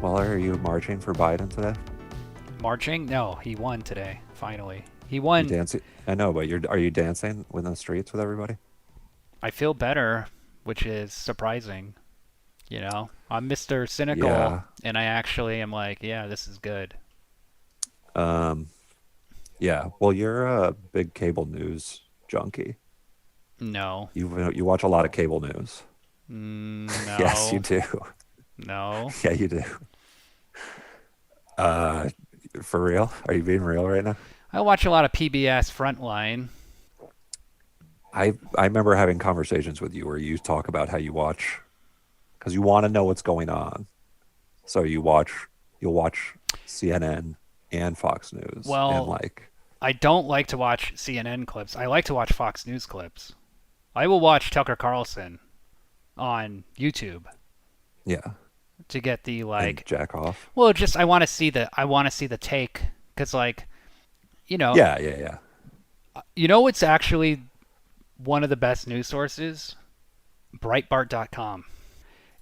Well, are you marching for Biden today? Marching? No, he won today. Finally, he You won. dancing? I know, but are you dancing in the streets with everybody? I feel better, which is surprising. I'm Mr. Cynical, Yeah. and I actually am like, yeah, this is good. Um, yeah. Well, you're a big cable news junkie. No, You watch a lot of cable news. Yes, you no, do. no. Yeah, you do. Uh, for real? Are you being real right now? I watch a lot of PBS Frontline. I remember having conversations with you where you talk about how you watch because you want to know what's going on. So you'll watch CNN and Fox News and Well, like I don't like to watch CNN clips. I like to watch Fox News clips. I will watch Tucker Carlson on YouTube yeah, to get the and like. jack off. Well, just I want to see the take because like you know Yeah, yeah, yeah. what's actually one of the best news sources? Breitbart.com.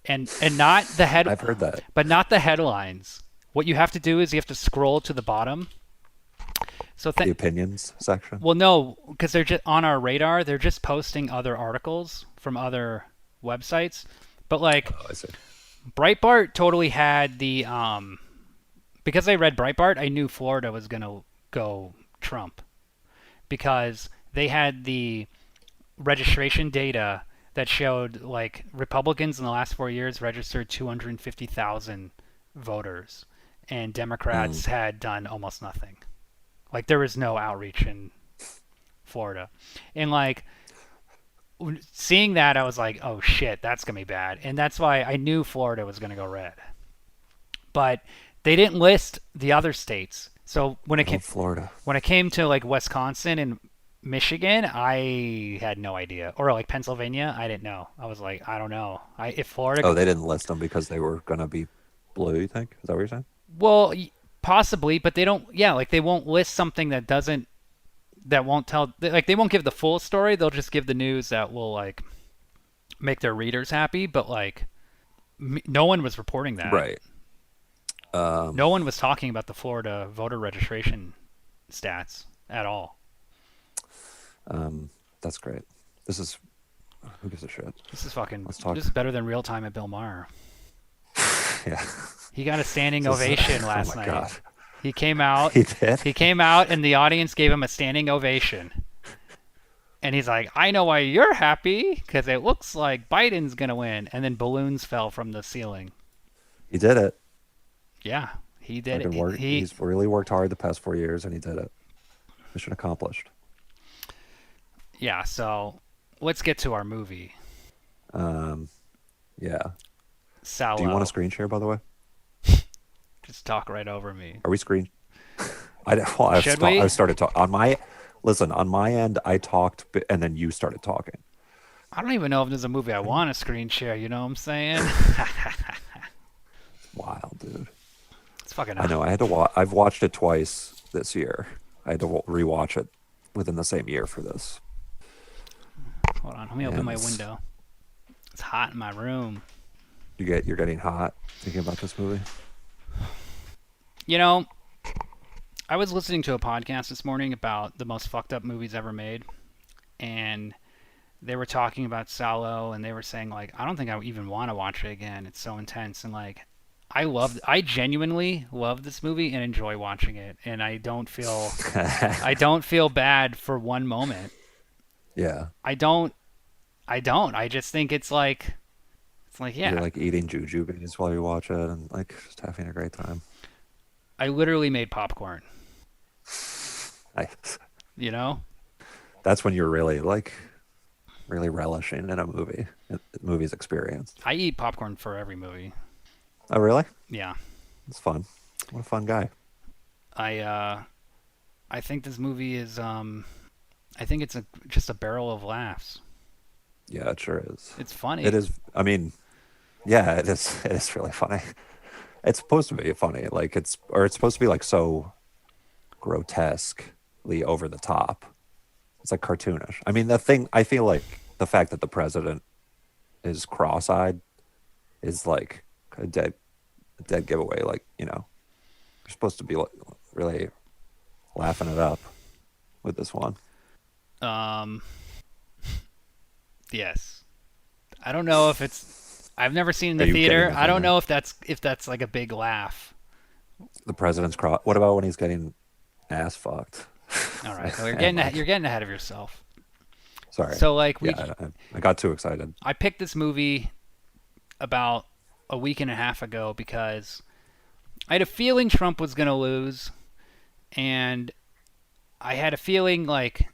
And not the head I've heard that. but not the headlines. What you have to do is you have to scroll to the bottom. So The opinions section. well, no, because they're just on our radar. They're just posting other articles from other websites. But like Oh, I see. Breitbart totally had the because I read Breitbart, I knew Florida was going to go Trump because they had the registration data that showed like Republicans in the last 4 years registered 250,000 voters, and Mm, Democrats had done almost nothing. Like there was no outreach in Florida, and like seeing that, I was like, oh shit, that's gonna be bad, and that's why I knew Florida was gonna go red. But they didn't list the other states. So good old Florida. when it came to like Wisconsin and Michigan, I had no idea. Or like Pennsylvania, I didn't know. I was like, I don't know. If Florida, Oh, they didn't list them because they were gonna be blue. You think? Is that what you're saying? well, possibly, but they don't. Yeah, like they won't list something that won't tell. Like they won't give the full story. They'll just give the news that will like make their readers happy. But like, no one was reporting that. Right. Um, No one was talking about the Florida voter registration stats at all. um, that's great. This is who gives a shit. This is fucking. Let's talk. This is better than real time at Bill Maher. Yeah. He got a standing This is, ovation oh last my night. god. He came out. He did. He came out, and the audience gave him a standing ovation. And he's like, "I know why you're happy, because it looks like Biden's gonna win." And then balloons fell from the ceiling. He did it. Yeah, he did Fucking it. work. He's really worked hard the past 4 years, and he did it. Mission accomplished. Yeah. So let's get to our movie, Um, yeah. Do you want Salo. a screen share, by the way? Just talk right over me. Are we screen? Well, Should we? I started talking on my. Listen, on my end, I talked, and then you started talking. I don't even know if there's a movie I want to screen share. You know what I'm saying? Wild, dude. It's fucking. I know. I had to watch. I've watched it twice this year. I had to rewatch it within the same year for this. Hold on. Let me open And my window. It's hot in my room. you're getting hot thinking about this movie. You know, I was listening to a podcast this morning about the most fucked up movies ever made, and they were talking about Salo, and they were saying like, I don't think I even want to watch it again. It's so intense, and like, I genuinely love this movie and enjoy watching it, and I don't feel bad for one moment. Yeah, I don't, I don't. I just think it's like you're yeah. like eating jujubes while you watch it, and like just having a great time. I literally made popcorn. Nice. You know? That's when you're really relishing in a movie's experience. I eat popcorn for every movie. Oh, really? Yeah. It's fun. What a fun guy. I I think this movie is I think it's just a barrel of laughs. Yeah, it sure is. It's funny. It is. I mean, Yeah, it is. It is really funny. It's supposed to be funny, like it's supposed to be like so grotesquely over the top. It's like cartoonish. I mean, the thing I feel like the fact that the president is cross-eyed is like a dead giveaway. Like, you're supposed to be like, really laughing it up with this one. Um, yes. I don't know if it's. I've never seen it in Are the you getting theater. the I don't feeling know if that's like a big laugh. the president's cross? What about when he's getting ass fucked? All right, well, And you're like, getting ahead of yourself. sorry, So like yeah, I got too excited. I picked this movie about a week and a half ago because I had a feeling Trump was gonna lose, and I had a feeling like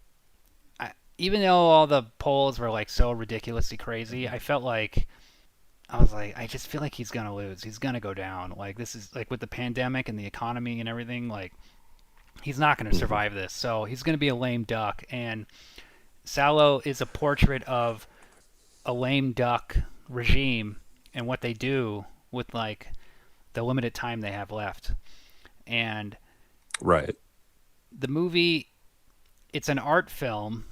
even though all the polls were like so ridiculously crazy, I felt like I was like, I just feel like he's gonna lose. He's gonna go down. Like this is like with the pandemic and the economy and everything. Like he's not gonna Mhm. survive this. So he's gonna be a lame duck. And Salo is a portrait of a lame duck regime and what they do with like the limited time they have left. And Right. the movie, it's an art film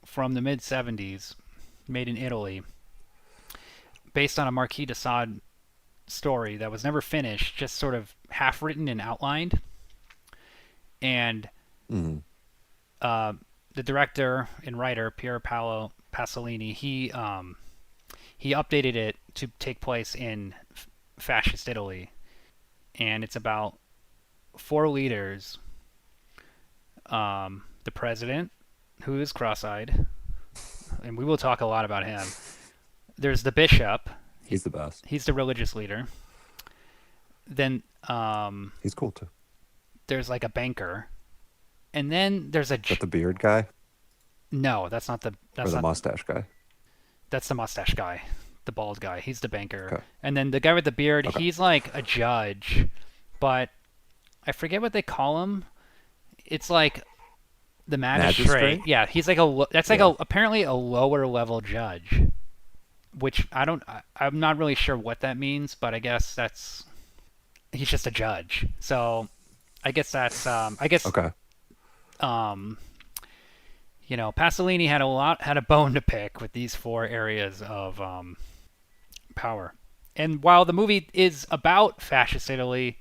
from the mid 70s, made in Italy, based on a Marquis de Sade story that was never finished, just sort of half written and outlined. And Hmm. uh, the director and writer Pier Paolo Pasolini, he updated it to take place in fascist Italy, and it's about four leaders: the president, who is cross-eyed, and we will talk a lot about him. There's the bishop; He's the best. he's the religious leader. Then He's cool too. there's like a banker, and then there's a Is that the beard guy no, or that's the not mustache guy? that's the mustache guy, the bald guy. He's the banker, Okay. and then the guy with the beard, Okay. he's like a judge, but I forget what they call him. It's like the magistrate. Magistrate? Yeah, he's like that's like Yeah. a apparently a lower level judge, which I'm not really sure what that means, but I guess that's he's just a judge. So I guess that's I guess Okay. um Pasolini had a bone to pick with these four areas of power. And while the movie is about fascist Italy,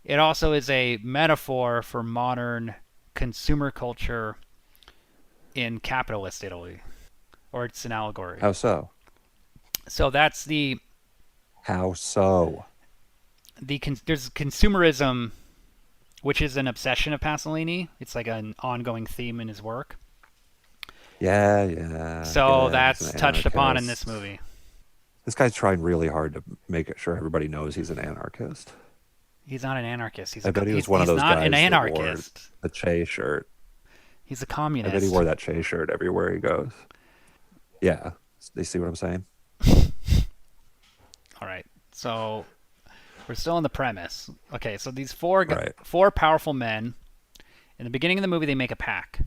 it also is a metaphor for modern consumer culture in capitalist Italy, or it's an allegory. How so? So that's How so? there's consumerism, which is an obsession of Pasolini. It's like an ongoing theme in his work. Yeah, yeah. I get So it. He's that's an touched upon in this anarchist. movie. This guy's trying really hard to make it sure everybody knows he's an anarchist. He's not an anarchist. I bet he was one of He's those not an guys that wore anarchist. the Che shirt. He's a I bet he communist. wore that Che shirt everywhere he goes. Yeah. They see what I'm saying? All right. So we're still on the premise. Okay, so these Right. four powerful men in the beginning of the movie they make a pact,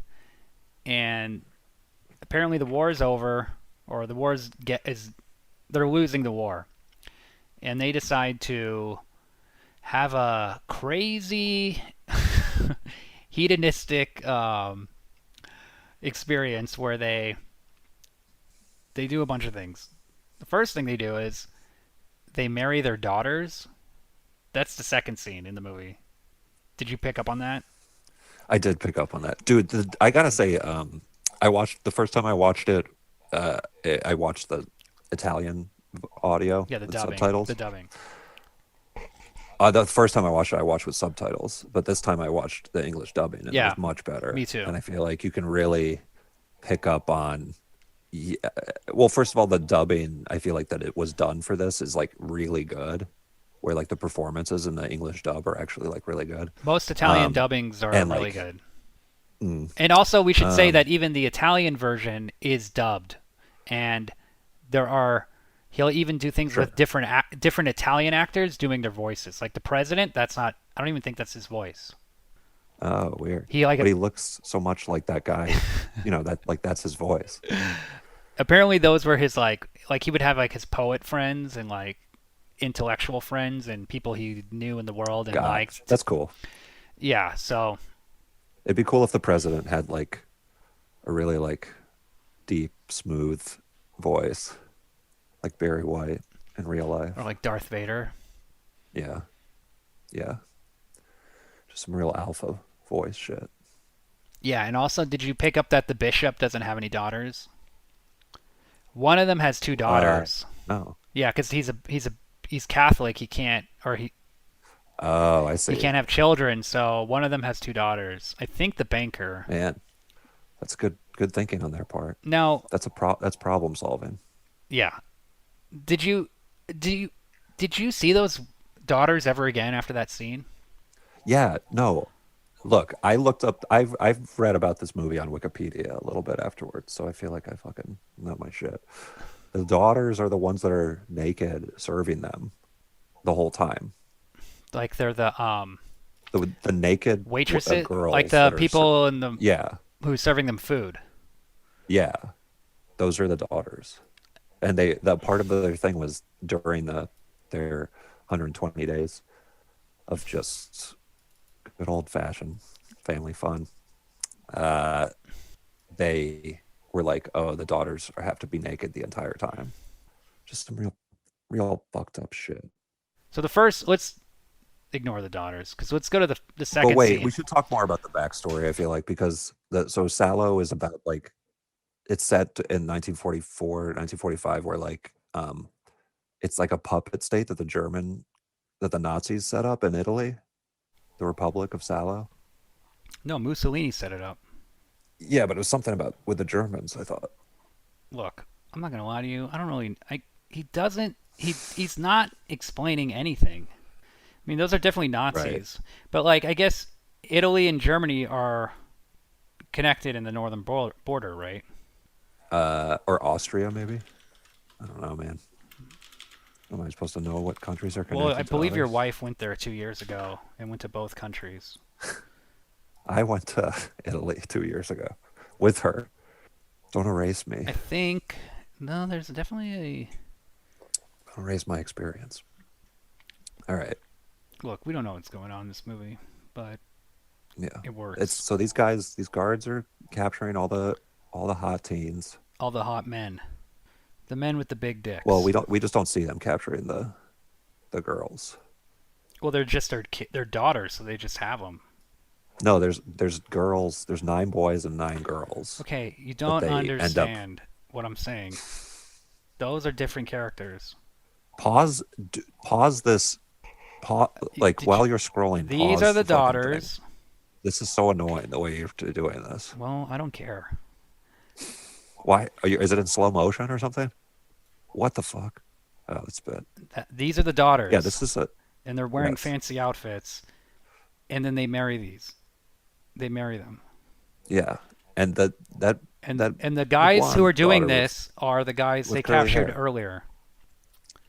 and apparently the war is over, or the war is they're losing the war, and they decide to have a crazy hedonistic experience where they do a bunch of things. The first thing they do is they marry their daughters. That's the second scene in the movie. Did you pick up on that? I did pick up on that. Dude, I gotta say, I watched the first time I watched it, I watched the Italian audio Yeah, the with dubbing. The subtitles. dubbing. The first time I watched with subtitles, but this time I watched the English dubbing and it Yeah, was much better. me too. And I feel like you can really pick up on, yeah, well, first of all, the dubbing, I feel like that it was done for this is like really good, where like the performances in the English dub are actually like really good. Most Italian Um, dubbings are and really like, good. mm, And also, we should say um, that even the Italian version is dubbed, and there are he'll even do things sure. with different Italian actors doing their voices. Like the president, that's not. I don't even think that's his voice. Oh, weird. He like But he looks so much like that guy, that like that's his voice. Apparently, those were his like he would have like his poet friends and like intellectual friends and people he knew in the world and God, liked. that's cool. Yeah, so It'd be cool if the president had like a really like deep, smooth voice, like Barry White in real or life. like Darth Vader. Yeah, yeah, just some real alpha voice shit. Yeah, and also, did you pick up that the bishop doesn't have any daughters? One of them has two Uh, daughters. no. Yeah, because he's Catholic. He can't or Oh, I he see. can't have children. So one of them has two daughters. I think the banker. Man, that's good thinking on their part. Now, That's problem solving. yeah, did you do you did you see those daughters ever again after that scene? Yeah, no. Look, I looked up I've read about this movie on Wikipedia a little bit afterwards, so I feel like I fucking know my shit. The daughters are the ones that are naked serving them the whole time. Like they're the The naked waitresses, like girls the that are people in the yeah, who's serving them food. yeah. Those are the daughters. And the part of their thing was during their 120 days of just good old fashioned family fun. Uh, they were like, "Oh, the daughters have to be naked the entire time." Just some real fucked up shit. So the first, let's ignore the daughters because let's go to the But second wait, we scene. should talk more about the backstory. I feel like because so Salò is about like it's set in 1944, 1945, where like it's like a puppet state that the Nazis set up in Italy, the Republic of Salo. No, Mussolini set it up. Yeah, but it was something about with the Germans, I thought. Look, I'm not gonna lie to you. I don't really. He doesn't. He's not explaining anything. I mean, those are definitely Right. Nazis, but like I guess Italy and Germany are connected in the northern border, right? Or Austria, maybe. I don't know, man. Am I supposed to know what countries are Well, I connected to believe your others? wife went there 2 years ago and went to both countries. I went to Italy 2 years ago with her. Don't erase I me. think no, there's definitely a Don't erase my experience. All right. look. We don't know what's going on in this movie, but Yeah. it It's works. so these guards are capturing all the hot teens. All the hot men, the men with the big Well, dicks. we just don't see them capturing the girls. Well, they're just their daughters, so they just have them. No, there's girls. There's 9 boys and 9 girls Okay, you that don't they end up understand what I'm saying. Those are different characters. pause pause this like Did you? while you're scrolling, These are pause the the fucking thing. daughters. This is so annoying the way you're doing this. Well, I don't care. Why are you? Is it in slow motion or something? What the fuck? Oh, it's bad. These are the Yeah, daughters, this is a and they're wearing yes. fancy outfits, and then they marry these. They marry them, Yeah, and that and the guys who blonde are doing daughter this are the guys they with curly captured hair. earlier.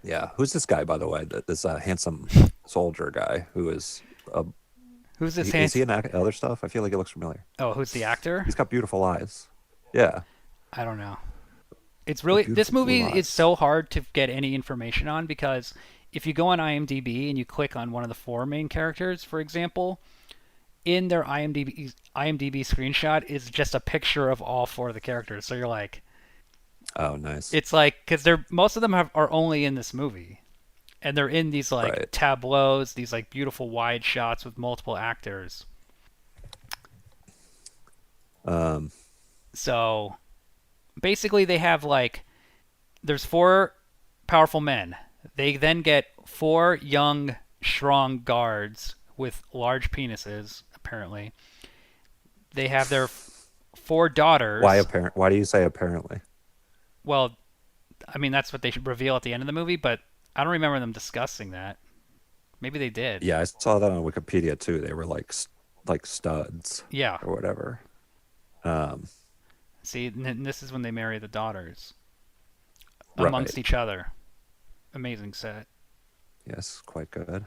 Yeah, who's this guy by the way? This handsome soldier guy who is Who's this is he handsome? in other stuff? I feel like he looks familiar. Oh, who's the actor? He's got beautiful eyes. Yeah, I don't know. It's got really this beautiful blue movie is eyes. so hard to get any information on because if you go on IMDb and you click on one of the four main characters, for example, in their IMDb screenshot is just a picture of all four of the characters. So you're like, Oh, nice. it's like because they're most of them are only in this movie, and they're in these like Right. tableaus, these like beautiful wide shots with multiple actors. Um, So basically, they have like there's four powerful men. They then get four young, strong guards with large penises. Apparently, they have their four daughters. Why do you say apparently? Well, I mean that's what they should reveal at the end of the movie, but I don't remember them discussing that. Maybe they did. Yeah, I saw that on Wikipedia too. They were like studs Yeah. or whatever. Um, See, and this is when they marry the daughters right. amongst each other. Amazing set. Yes, quite good.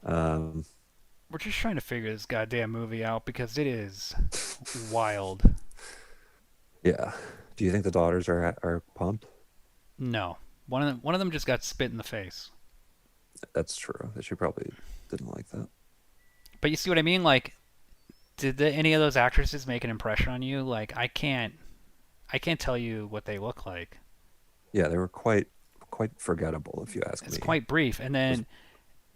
Um, We're just trying to figure this goddamn movie out because it is wild. yeah. Do you think the daughters are pumped? No, one of them just got spit in the face. That's true. That she probably didn't like that. But you see what I mean? Like, any of those actresses make an impression on you? Like, I can't tell you what they look like. Yeah, they were quite forgettable if you ask It's me. quite brief, and Those then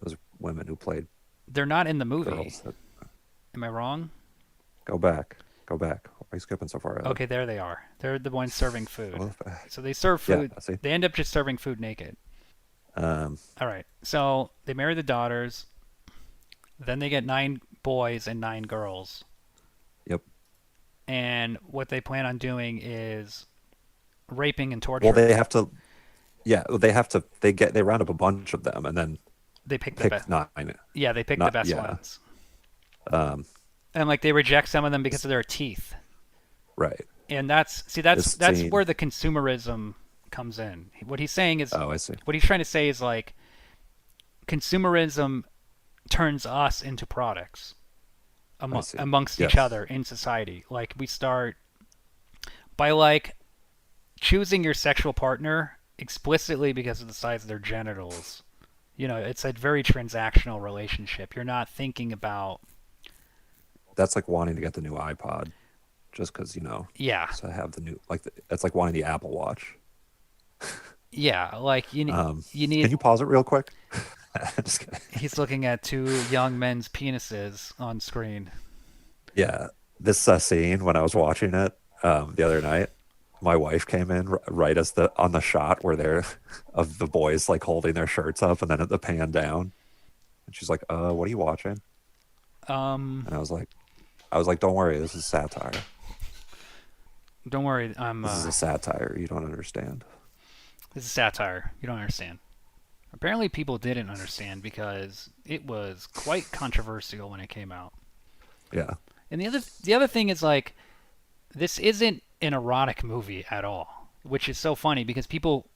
those women who played they're not in the movie. girls that Am I wrong? go back, go back. Why are you skipping so far ahead? Okay, there they are. They're the ones serving Go food. back. So they serve Yeah, food. I see. They end up just serving food naked. Um, All right. So they marry the daughters. Then they get 9 boys and 9 girls. yep. And what they plan on doing is raping and Well, torturing. they have to. Yeah, they have to. They round up a bunch of them and then They pick the pick best. nine. Yeah, they pick the Not best yeah. ones. Um, And like they reject some of them because of their teeth. right. And that's Scene. where the consumerism comes in. What he's saying is Oh, I see. what he's trying to say is like consumerism turns us into products I see. amongst each Yes. other in society. Like we start by like choosing your sexual partner explicitly because of the size of their genitals. You know, it's a very transactional relationship. You're not thinking about That's like wanting to get the new iPod just because yeah, to have the new that's like wanting the Apple Watch. yeah, like you Can need you pause it real quick? Just kidding. he's looking at two young men's penises on screen. Yeah, this scene when I was watching it the other night, my wife came in right as the on the shot where they're of the boys like holding their shirts up and then at the pan down, and she's like, what are you watching?" Um, And I was like, "Don't worry, this is satire. don't worry, I'm This is a satire. You don't understand." this is satire. You don't understand. Apparently, people didn't understand because it was quite controversial when it came out. Yeah, And the other thing is like this isn't an erotic movie at all, which is so funny because people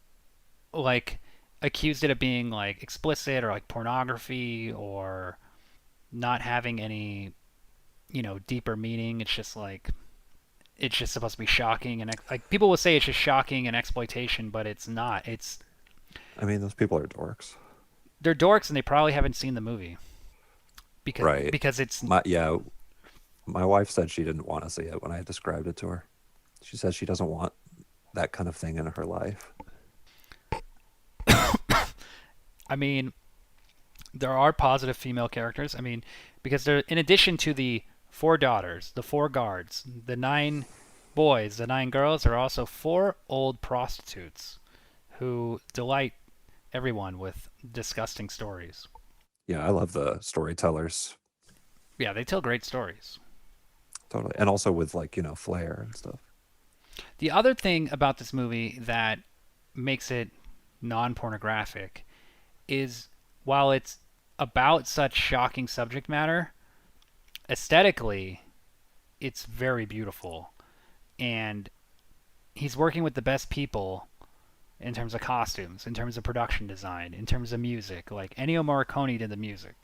like accused it of being like explicit or like pornography or not having any, deeper meaning. It's just like it's just supposed to be shocking and like people will say it's just shocking and exploitation, but it's not. It's I mean, those people are dorks, they're dorks and they probably haven't seen the movie because right? because it's Yeah, my wife said she didn't want to see it when I described it to her. She says she doesn't want that kind of thing in her life. I mean, there are positive female characters. I mean, because they're in addition to the 4 daughters, the 4 guards, the 9 boys, the 9 girls, there are also 4 old prostitutes who delight everyone with disgusting stories. Yeah, I love the storytellers Yeah, they tell great stories. totally, and also with like flair and stuff. The other thing about this movie that makes it non-pornographic is while it's about such shocking subject matter, aesthetically, it's very beautiful. And he's working with the best people in terms of costumes, in terms of production design, in terms of music. Like Ennio Morricone did the music.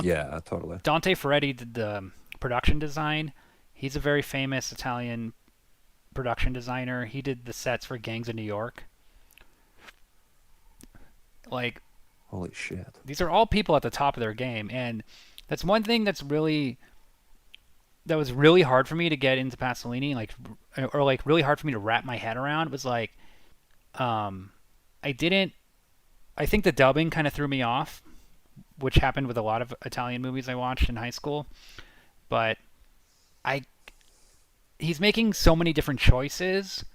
Yeah, totally. Dante Ferretti did the production design. He's a very famous Italian production designer. He did the sets for Gangs of New York. Like Holy shit. these are all people at the top of their game, and that's one thing that was really hard for me to get into Pasolini, like or like really hard for me to wrap my head around was like um I didn't I think the dubbing kind of threw me off, which happened with a lot of Italian movies I watched in high school, but I he's making so many different choices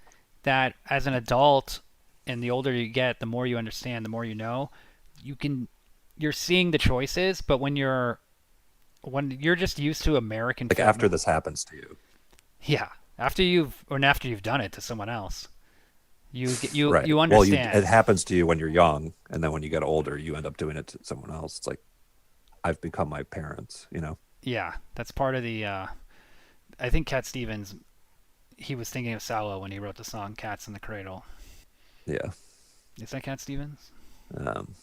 that as an adult and the older you get, the more you understand, the more you know, you can you're seeing the choices, but when you're just used to American Like film, after this happens to you. yeah, after you've done it to someone else, Right. you Well, it understand. happens to you when you're young, and then when you get older, you end up doing it to someone else. It's like I've become my parents. Yeah, that's part of the. I think Cat Stevens, he was thinking of Salo when he wrote the song "Cats in the Cradle." Yeah. Is that Cat Stevens? Um,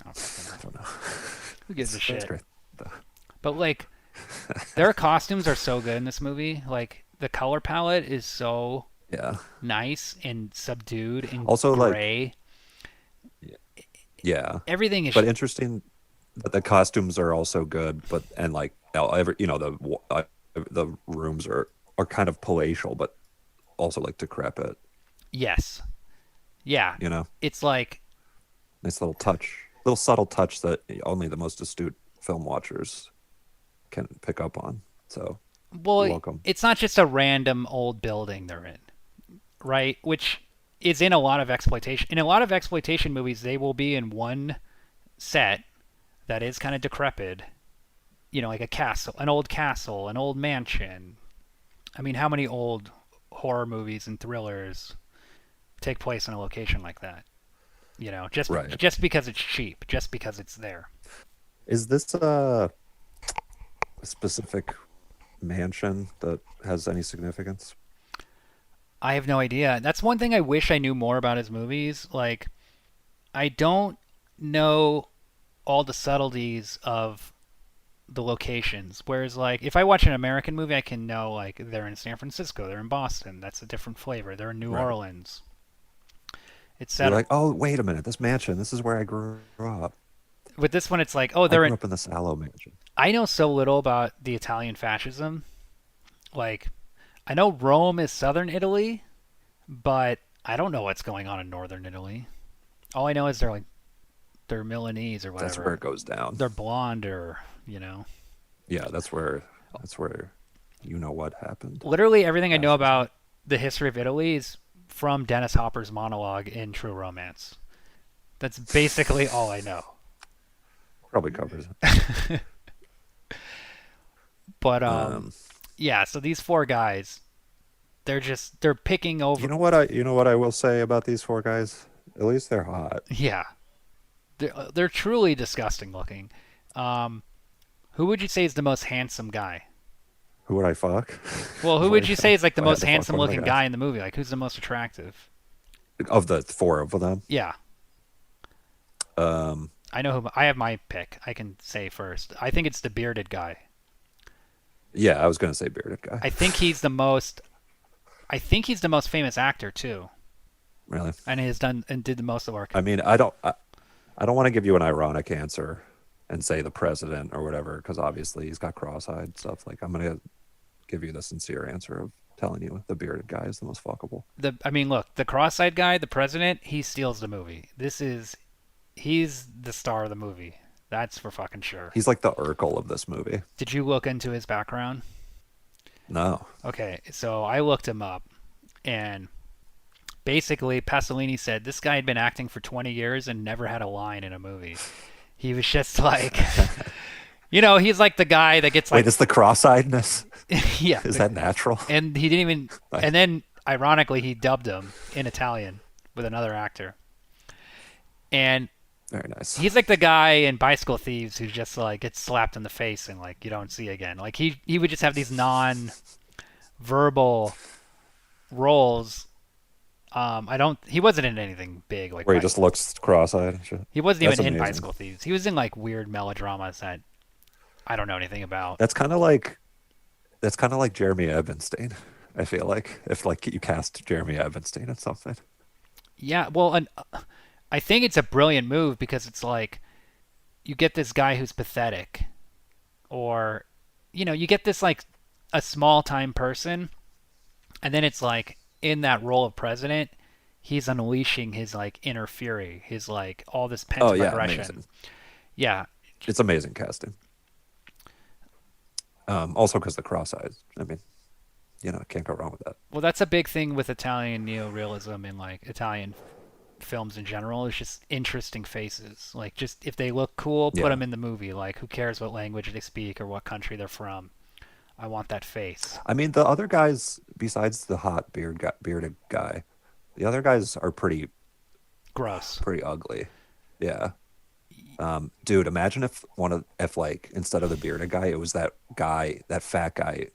Oh, fucking I know. don't know. Who gives a That's shit? great. Though. But like, their costumes are so good in this movie. Like The color palette is so Yeah. nice and subdued and Also, like, gray. yeah, Everything is but interesting that the costumes are also good, but and like every the rooms are kind of palatial, but also like decrepit. yes. Yeah. You know, It's like, nice little subtle touch that only the most astute film watchers can pick up on. So you're well, welcome. it's not just a random old building they're in, right? Which is in a lot of exploitation. In a lot of exploitation movies, they will be in one set that is kind of decrepit, like a castle, an old mansion. I mean, how many old horror movies and thrillers take place in a location like that? Just Right. just because it's cheap, just because it's there. Is this a specific mansion that has any significance? I have no idea. That's one thing I wish I knew more about his movies. Like, I don't know all the subtleties of the locations. Whereas, like, if I watch an American movie, I can know, like, they're in San Francisco, they're in Boston. That's a different flavor. They're in New Right. Orleans, You're etc. like, oh, wait a minute, this mansion, this is where I grew up. With this one, it's like, oh, I they're grew in. up in the Salò mansion. I know so little about the Italian fascism. Like, I know Rome is southern Italy, but I don't know what's going on in northern Italy. All I know is they're Milanese or That's where whatever. it goes down. They're blonde or. Yeah, that's where you know what happened. Literally everything I know Fascism about the history of Italy is from Dennis Hopper's monologue in True Romance. That's basically all I know. probably covers it. But Um, yeah. So these four guys, they're picking over. you know what I will say about these four guys? At least they're hot. Yeah, they're truly disgusting looking. Um, who would you say is the most handsome guy? Who would I fuck? Well, who if, would you say is like if the I had most to fuck handsome one of the looking guys guy in the movie? Like who's the most attractive? of the four of them. Yeah, Um, I know who. I have my pick. I can say first. I think it's the bearded guy. yeah, I was gonna say bearded guy. I think he's the most. I think he's the most famous actor too, Really? and has done and did the most of the work. I mean, I don't want to give you an ironic answer and say the president or whatever, because obviously he's got cross-eyed stuff. Like I'm gonna give you the sincere answer of telling you the bearded guy is the most fuckable. I mean, look, the cross-eyed guy, the president, he steals the movie. He's the star of the movie. That's for fucking sure. He's like the Urkel of this movie. Did you look into his background? No. Okay, so I looked him up, and basically Pasolini said this guy had been acting for 20 years and never had a line in a movie. He was just like, he's like the guy that gets Wait, like, is the cross-eyedness yeah, is that natural? and he didn't even, Nice. and then ironically he dubbed him in Italian with another actor, and Very nice. he's like the guy in Bicycle Thieves who just like gets slapped in the face and like you don't see again. Like he would just have these non-verbal roles. I don't. He wasn't in anything big like Where he just looks cross-eyed and shit. he wasn't That's even in amazing. Bicycle Thieves. He was in like weird melodramas that I don't know anything about. That's kind of like Jeremy Ebenstein. I feel like if like you cast Jeremy Ebenstein in something. Yeah, well, and I think it's a brilliant move because it's like you get this guy who's pathetic, or you get this like a small time person, and then it's like in that role of president, he's unleashing his like inner fury, his like all this pent Oh up yeah, aggression. amazing. Yeah, It's amazing casting. Also because the cross eyes. I mean, can't go wrong with that. well, that's a big thing with Italian neorealism and like Italian films in general. It's just interesting faces. Like, just if they look cool, put Yeah. them in the movie. Like, who cares what language they speak or what country they're from? I want that face. I mean, the other guys besides the hot bearded guy, the other guys are Gross. pretty ugly. Yeah. Dude, imagine if like instead of the bearded guy, it was that guy, that fat guy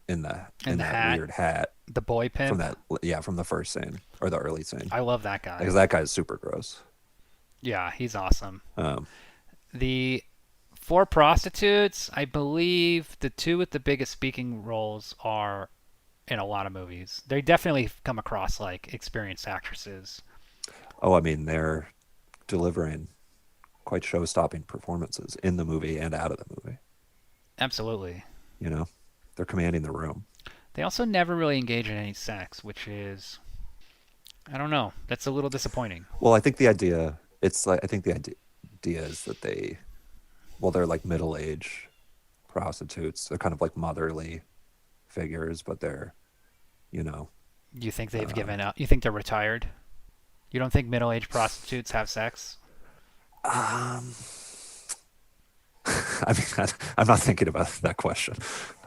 And in the that hat, weird hat the boy from pimp. from the first scene or the early scene. I love that guy. Because that guy's super gross. Yeah, he's awesome. Um, The four prostitutes, I believe the two with the biggest speaking roles are in a lot of movies. They definitely come across like experienced actresses. Oh, I mean, they're delivering quite show-stopping performances in the movie and out of the movie. Absolutely. You know, they're commanding the room. They also never really engage in any sex, which is, I don't know, that's a little disappointing. Well, I think the idea it's like I think the idea is that they're like middle-aged prostitutes. They're kind of like motherly figures, but they're, you know, You think they've uh, given up? You think they're retired? You don't think middle-aged prostitutes have sex? um, I mean, I'm not thinking about that question.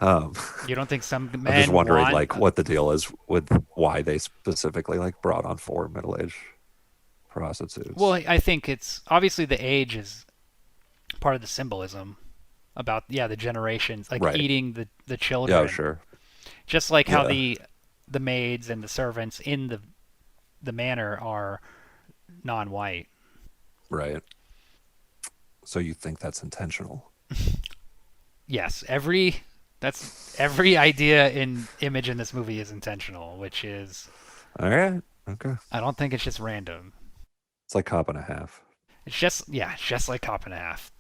Um, You don't think some I'm just men wondering, want? like, what the deal is with why they specifically like brought on four middle-aged Well, prostitutes. I think it's obviously the age is part of the symbolism about the generations like Right. eating the Yeah, children, sure. just like how Yeah, the maids and the servants in the manor are non-white. right. So you think that's intentional? Yes, every idea in image in this movie is intentional, which is All right. Okay. I don't think it's just random. It's like cop and a half. It's just like Cop and a Half.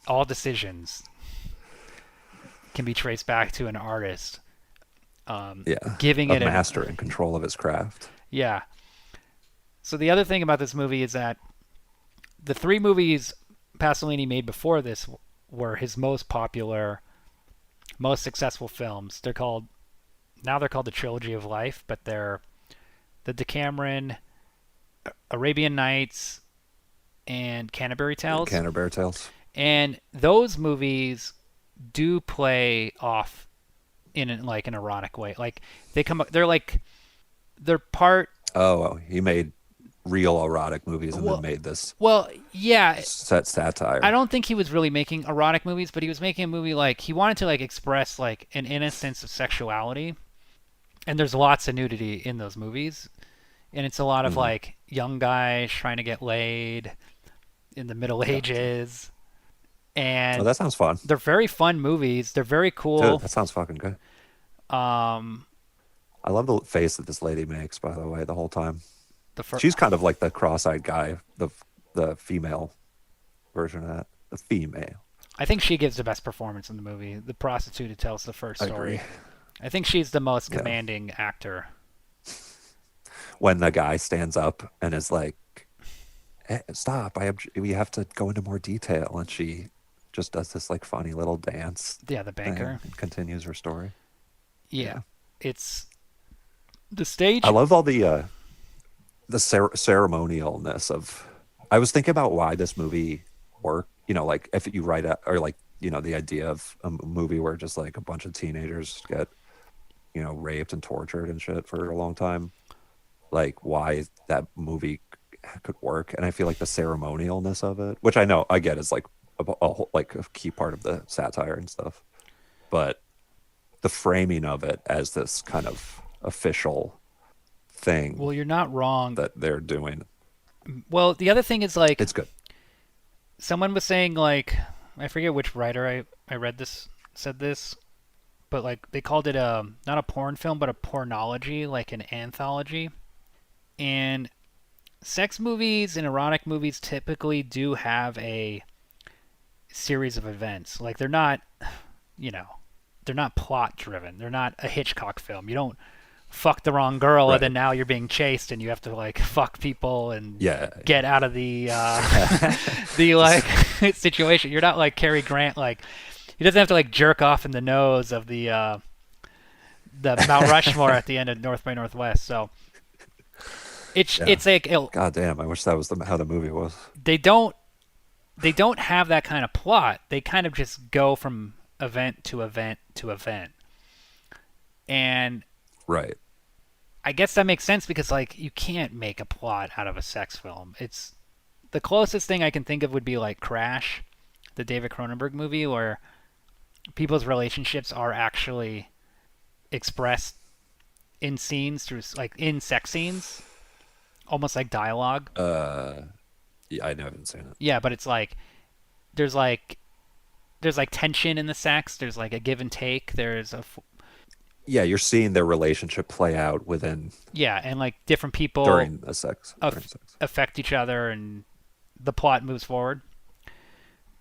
All decisions can be traced back to an artist Yeah. giving A it an master in control of his craft. yeah. So the other thing about this movie is that the three movies Pasolini made before this were his most popular, most successful films. They're called the Trilogy of Life, but they're the Decameron, Arabian Nights, and Canterbury And Tales. Canterbury Tales. And those movies do play off in like an erotic way. Like they're part. Oh, he made real erotic movies and then Well, made this well, yeah. set I satire. don't think he was really making erotic movies, but he was making a movie like he wanted to like express like an innocence of sexuality. And there's lots of nudity in those movies, and it's a lot of Hmm. like young guys trying to get laid in the Middle Gotcha. Ages, Oh, and that sounds fun. they're very fun movies. They're very Dude, cool. that sounds fucking good. Um, I love the face that this lady makes, by the way, the whole time. the fir- She's kind of like the cross-eyed guy, the female version of that. The female. I think she gives the best performance in the movie. The prostitute who tells the first I agree. story. I think she's the most Yeah. commanding actor. When the guy stands up and is like, hey, stop, we have to go into more detail. And she just does this like funny little dance Yeah, the thing banker. and continues her story. Yeah, Yeah. it's the I stage. love all the ceremonialness of. I was thinking about why this movie worked. You know, like if you write a or like the idea of a movie where just like a bunch of teenagers get raped and tortured and shit for a long time. Like why that movie could work, and I feel like the ceremonialness of it, which I know I get is like like a key part of the satire and stuff, but the framing of it as this kind of official thing Well, you're not wrong. that they're doing. Well, the other thing is like It's good. someone was saying like I forget which writer I read this said this, but like they called it a not a porn film but a pornology, like an anthology. And sex movies and erotic movies typically do have a series of events. Like you know, they're not plot driven. They're not a Hitchcock film. You don't fuck the wrong girl and then Right. now you're being chased and you have to like fuck people and Yeah. get out of the the Just like situation. You're not like Cary Grant like he doesn't have to like jerk off in the nose of the Mount Rushmore at the end of North by Northwest. So yeah. it's like God damn, I wish that was how the movie was. they don't they don't have that kind of plot. They kind of just go from event to event to event. And Right. I guess that makes sense because like you can't make a plot out of a sex film. It's the closest thing I can think of would be like Crash, the David Cronenberg movie where people's relationships are actually expressed in scenes through like in sex scenes, almost like dialogue. Uh yeah, I haven't seen it. Yeah, but it's like there's like there's like tension in the sex. There's like a give and take. yeah, you're seeing their relationship play out within Yeah, and like different people during the sex during aff- sex. affect each other, and the plot moves forward.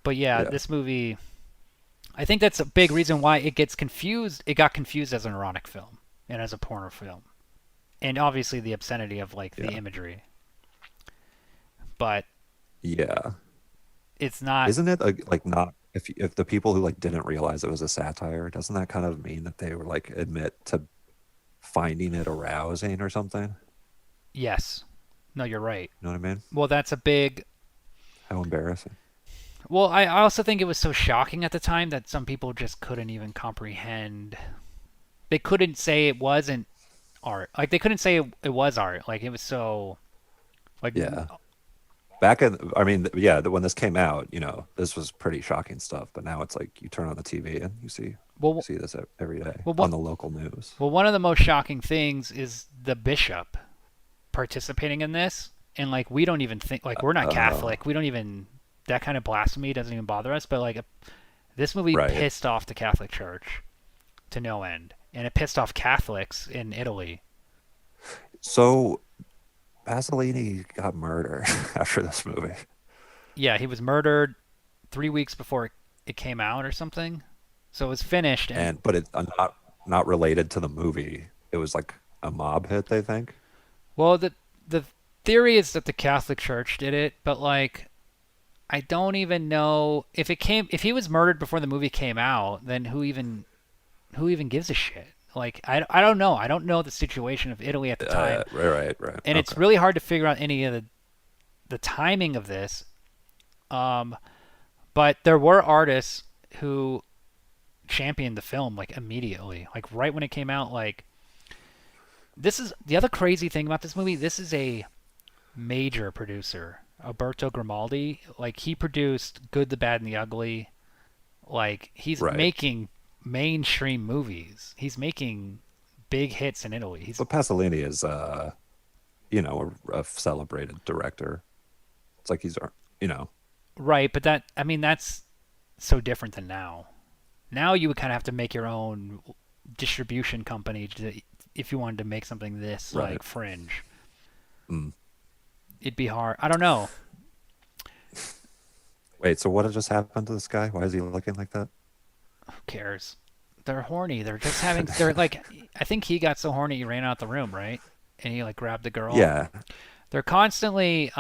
But yeah, Yeah, this movie, I think that's a big reason why it gets confused. It got confused as an erotic film and as a porno film, and obviously the obscenity of like the yeah, imagery. But yeah. it's not. Isn't it like not if the people who like didn't realize it was a satire, doesn't that kind of mean that they were like admit to finding it arousing or something? Yes. No, you're right. You know what I mean? Well, that's a big. How embarrassing. Well, I also think it was so shocking at the time that some people just couldn't even comprehend. They couldn't say it wasn't art. Like they couldn't say it was art. Like it was so like Yeah. Back in, I mean, yeah, when this came out, this was pretty shocking stuff. But now it's like you turn on the TV and you well see this every day well on what the local news. well one of the most shocking things is the bishop participating in this, and like we don't even think like we're not Uh, Catholic. We don't even that kind of blasphemy doesn't even bother us. But like this movie right. pissed off the Catholic Church to no end, and it pissed off Catholics in Italy. So Pasolini got murdered after this movie, Yeah, he was murdered 3 weeks before it came out or something. So it was finished, and and but it's not related to the movie. It was like a mob hit, they think. well, the theory is that the Catholic Church did it, but like I don't even know if he was murdered before the movie came out, then who even gives a shit? Like I don't know. I don't know the situation of Italy at the time, Right. and it's Okay. really hard to figure out any of the timing of this. Um, but there were artists who championed the film like immediately, like right when it came out. Like this is the other crazy thing about this movie. This is a major producer, Alberto Grimaldi. Like he produced Good, the Bad, and the Ugly. Like he's Right. making mainstream movies. He's making big hits in Italy. He's But Pasolini is, a celebrated director. It's like you know, right, but that I mean that's so different than now. Now you would kind of have to make your own distribution company if you wanted to make something this right. like fringe. Mm. It'd be hard. I don't know. Wait, so what had just happened to this guy? Why is he looking like that? Who cares? They're horny. They're just having. They're like. I think he got so horny he ran out the room, right? And he like grabbed the girl. Yeah. They're constantly.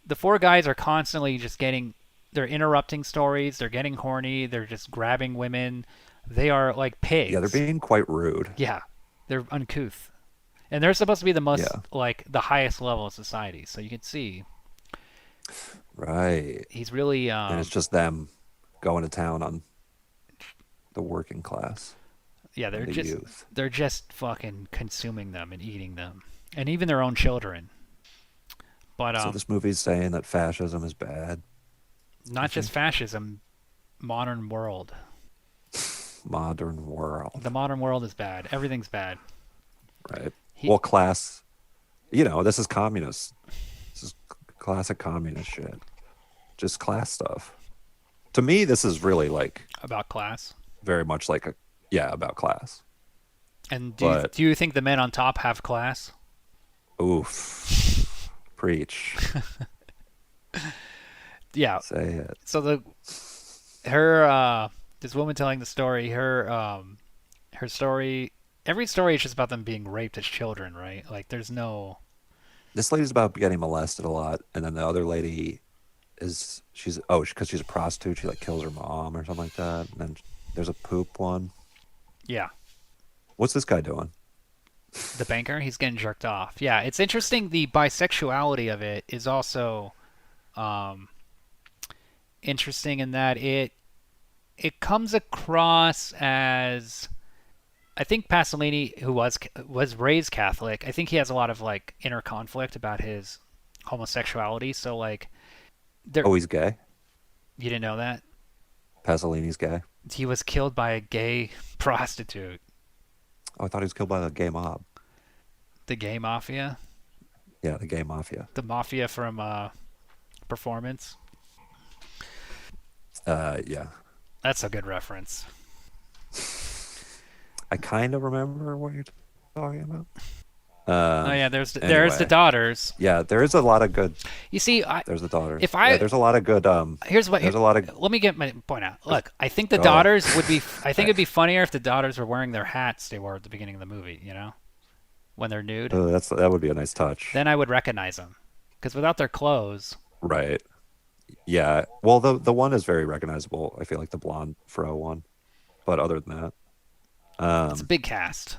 The four guys are constantly just getting. They're interrupting stories. They're getting horny. They're just grabbing women. They are like Yeah, they're pigs. being quite rude. Yeah, they're uncouth, and they're supposed to be the most Yeah. like the highest level of society. So you can see Right. he's really. And it's just them going to town on the working class Yeah, and the youth. they're just fucking consuming them and eating them, and even their own children. But So this movie's saying that fascism is bad, you not just think? fascism, modern world. Modern The world, modern world is bad. Everything's bad. right? He Well, class, this is communist. This is classic communist shit. Just class stuff. To me, this is really like about class. very much like yeah, about class. And But do you think the men on top have class? oof, preach, Yeah. say it. So her this woman telling the story, her story, every story is just about them being raped as children, right? Like there's no. This lady's about getting molested a lot, and then the other lady she's because she's a prostitute, she like kills her mom or something like that. And then there's a poop one. Yeah. What's this guy doing? The banker, he's getting jerked off. Yeah, it's interesting. The bisexuality of it is also um, interesting in that it comes across as I think Pasolini, who was raised Catholic, I think he has a lot of like inner conflict about his homosexuality. So like, there Oh, he's gay. you didn't know that Pasolini's gay. he was killed by a gay prostitute, Oh, I thought he was killed by the gay mob. the gay mafia, Yeah, the gay mafia. the mafia from Performance. Yeah. That's a good reference. I kind of remember what you're talking about. Oh yeah, there's the Anyway, daughters. yeah, there is a lot of good. You see, I There's the daughters. if Yeah, I there's a lot of good. here's what here, There's a lot of. let me get my point out. There's, Look, I think the oh, daughters would be. I think I, it'd be funnier if the daughters were wearing their hats they wore at the beginning of the movie. You know, when they're nude. that would be a nice touch, Then I would recognize them. Because without their clothes, right? Yeah. Well, the one is very recognizable. I feel like the blonde fro one, but other than that, it's a um, big cast.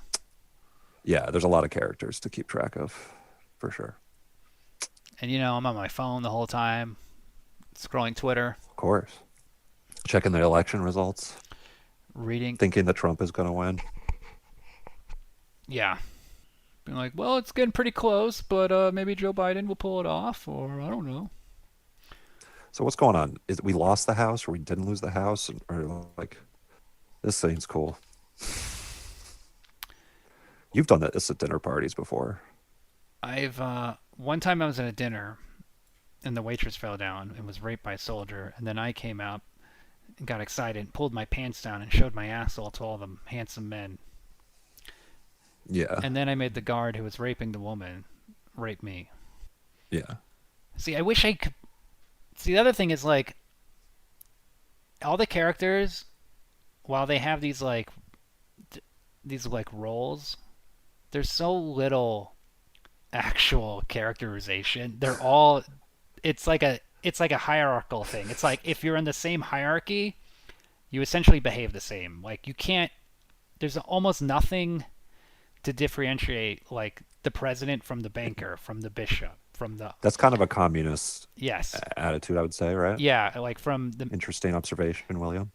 yeah, there's a lot of characters to keep track of, for sure. And I'm on my phone the whole time, scrolling Twitter, Of course, checking the election results, reading. thinking that Trump is going to win. Yeah. Being like, well, it's getting pretty close, but maybe Joe Biden will pull it off, or I don't know. So what's going on? Is we lost the house, or we didn't lose the house, or like this seems cool. You've done this at dinner parties before. One time I was at a dinner and the waitress fell down and was raped by a soldier, and then I came out and got excited, pulled my pants down, and showed my asshole to all the handsome men. Yeah, And then I made the guard who was raping the woman rape me. yeah. See, I wish I could. See, the other thing is like all the characters, while they have these like roles, there's so little actual characterization. They're all. It's like a hierarchical thing. It's like if you're in the same hierarchy, you essentially behave the same. Like you can't. There's almost nothing to differentiate like the president from the banker, from the bishop, from the That's kind of a communist yes, attitude, I would say, right? yeah, like from the Interesting observation, William.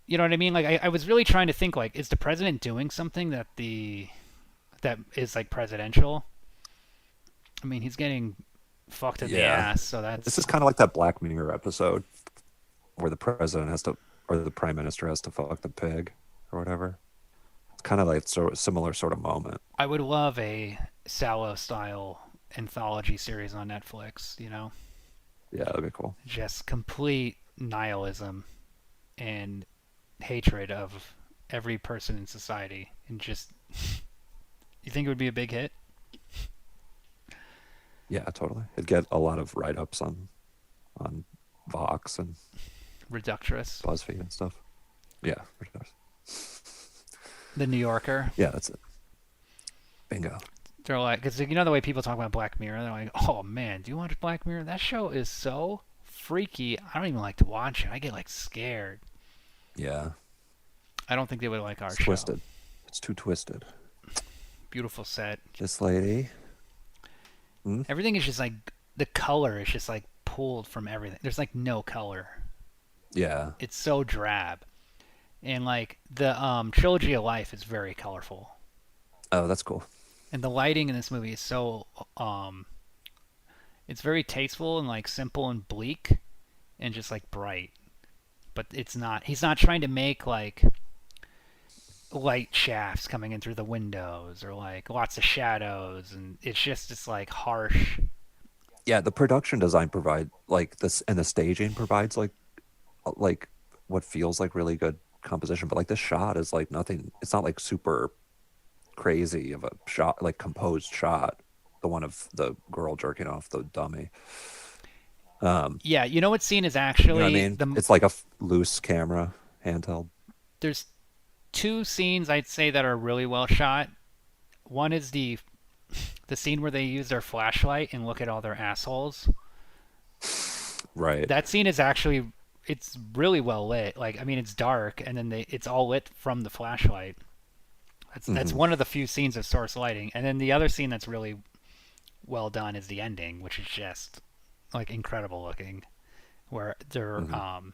you know what I mean? Like I was really trying to think like is the president doing something that is like presidential? I mean, he's getting fucked in the Yeah. ass, so This that's is kind of like that Black Mirror episode where the president has to, or the prime minister has to fuck the pig or whatever. It's kind of like sort of similar sort of moment. I would love a Salò style anthology series on Netflix, Yeah, that'd be cool. just complete nihilism and hatred of every person in society and just you think it would be a big hit? Yeah, totally. It'd get a lot of write-ups on Vox and Reductress. BuzzFeed and stuff. Yeah, for sure. The New Yorker. Yeah, that's it. Bingo. They're like, because the way people talk about Black Mirror, they're like, oh man, do you watch Black Mirror? That show is so freaky. I don't even like to watch it. I get like scared. Yeah, I don't think they would like our it's show. twisted. It's too twisted. Beautiful set. This lady. Hmm? Everything is just like, the color is just like pulled from everything. There's like no color. Yeah. It's so drab. And like the trilogy of life is very colorful. Oh, that's cool. And the lighting in this movie is so it's very tasteful and like simple and bleak and just like bright. But it's not he's not trying to make like light shafts coming in through the windows or like lots of shadows, and it's like harsh. Yeah, the production design provide like this, and the staging provides like what feels like really good composition. But like this shot is like nothing. It's not like super crazy of a shot, like composed shot. The one of the girl jerking off the dummy. Yeah, what scene is You know what I actually mean? the It's like a loose camera, handheld. there's two scenes I'd say that are really well shot. One is the scene where they use their flashlight and look at all their assholes. Right. That scene is actually it's really well lit. Like I mean it's dark and then it's all lit from the flashlight. That's Hmm. one of the few scenes of source lighting. And then the other scene that's really well done is the ending, which is just like incredible looking, where they're Hmm.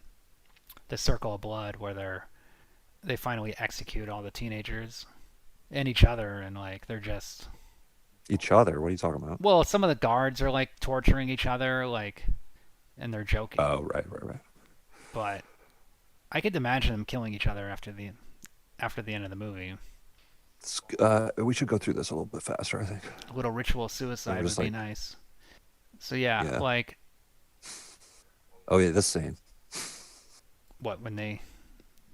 the circle of blood, where they finally execute all the teenagers and each other, and like they're just Each other. What are you talking about? well, some of the guards are like torturing each other, like, and they're joking, Oh, right, right, right. but I could imagine them killing each other after the end of the movie. We should go through this a little bit faster, I think. A little ritual We're suicide would just be like, nice. So yeah, yeah. like Oh yeah, this scene. what when they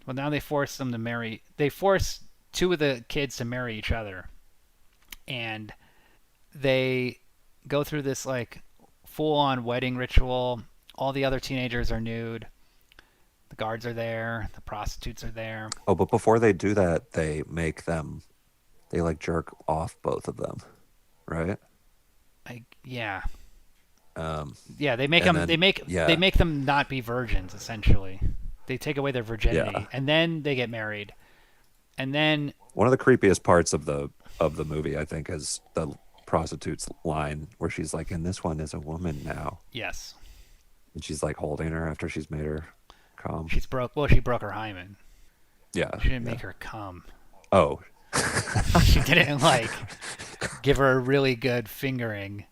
well now they force them to marry. They force two of the kids to marry each other, and they go through this like full-on wedding ritual. All the other teenagers are nude. The guards are there. The prostitutes are there. Oh, but before they do that, they make them they like jerk off both of them, right? Like, yeah, Um, yeah. They make and them. They then make they yeah, make them not be virgins. Essentially, they take away their yeah. virginity, and then they get married. And then One of the creepiest parts of the movie, I think, is the prostitute's line where she's like, "And this one is a woman now," yes, and she's like holding her after she's made her come. she's broke. Well, she broke her hymen. Yeah, She didn't yeah. make her come. Oh, She didn't like give her a really good fingering.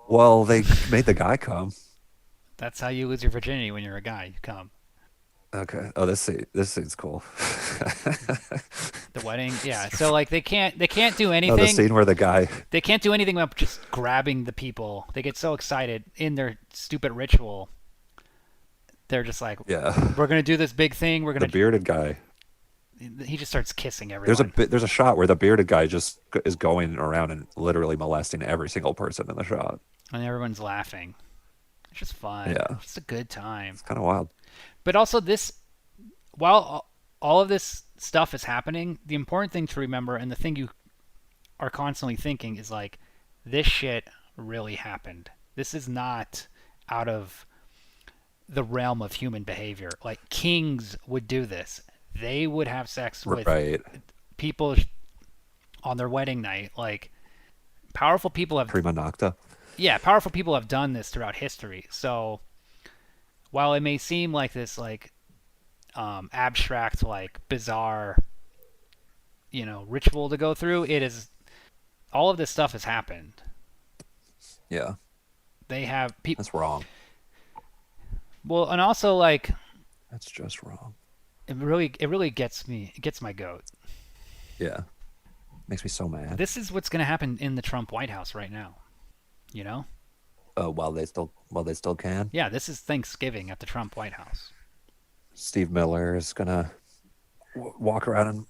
well, they made the guy come. That's how you lose your virginity when you're a guy. You come. Okay. Oh, this scene's cool. The wedding, yeah. So like they can't do Oh, the anything. scene where the guy, They can't do anything without just grabbing the people. They get so excited in their stupid ritual. They're just like, yeah, we're gonna do this big thing. We're the gonna. bearded guy. He just starts kissing everyone, There's a shot where the bearded guy is going around and literally molesting every single person in the shot. and everyone's laughing. It's just fun. Yeah, It's just a good time. it's kind of wild. But also this, while all of this stuff is happening, the important thing to remember and the thing you are constantly thinking is like, this shit really happened. This is not out of the realm of human behavior. Like kings would do this. They would have sex with Right. people on their wedding night. Like powerful people have, Prima nocta. yeah, powerful people have done this throughout history. So while it may seem like this, like abstract, like bizarre, ritual to go through, it is all of this stuff has happened. Yeah, They have people. that's wrong. Well, and also like That's just wrong. it really gets me. It gets my goat. Yeah, makes me so mad. This is what's going to happen in the Trump White House right now. You know? While they still can. Yeah, this is Thanksgiving at the Trump White House. Steve Miller is gonna walk around and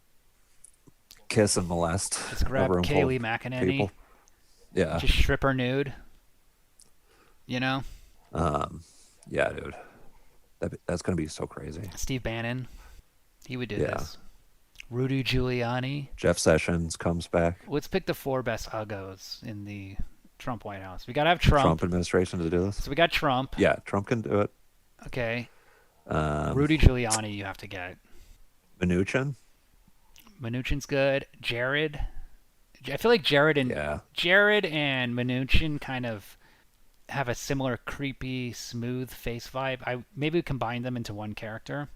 kiss and molest Just a grab room full of Kaylee McEnany, people. Yeah. just strip her nude. You know? Um. Yeah, dude. That's gonna be so crazy. Steve Bannon, he would do Yeah. this. Rudy Giuliani. Jeff Sessions comes back. Let's pick the four best uggos in the Trump White House. We got to have Trump Trump. administration to do this. So we got Trump. Yeah, Trump can do it. Okay. Um, Rudy Giuliani, you have to get. Mnuchin. Mnuchin's good. Jared. I feel like Jared and Mnuchin kind of have a similar creepy, smooth face vibe. I maybe combine them into one character.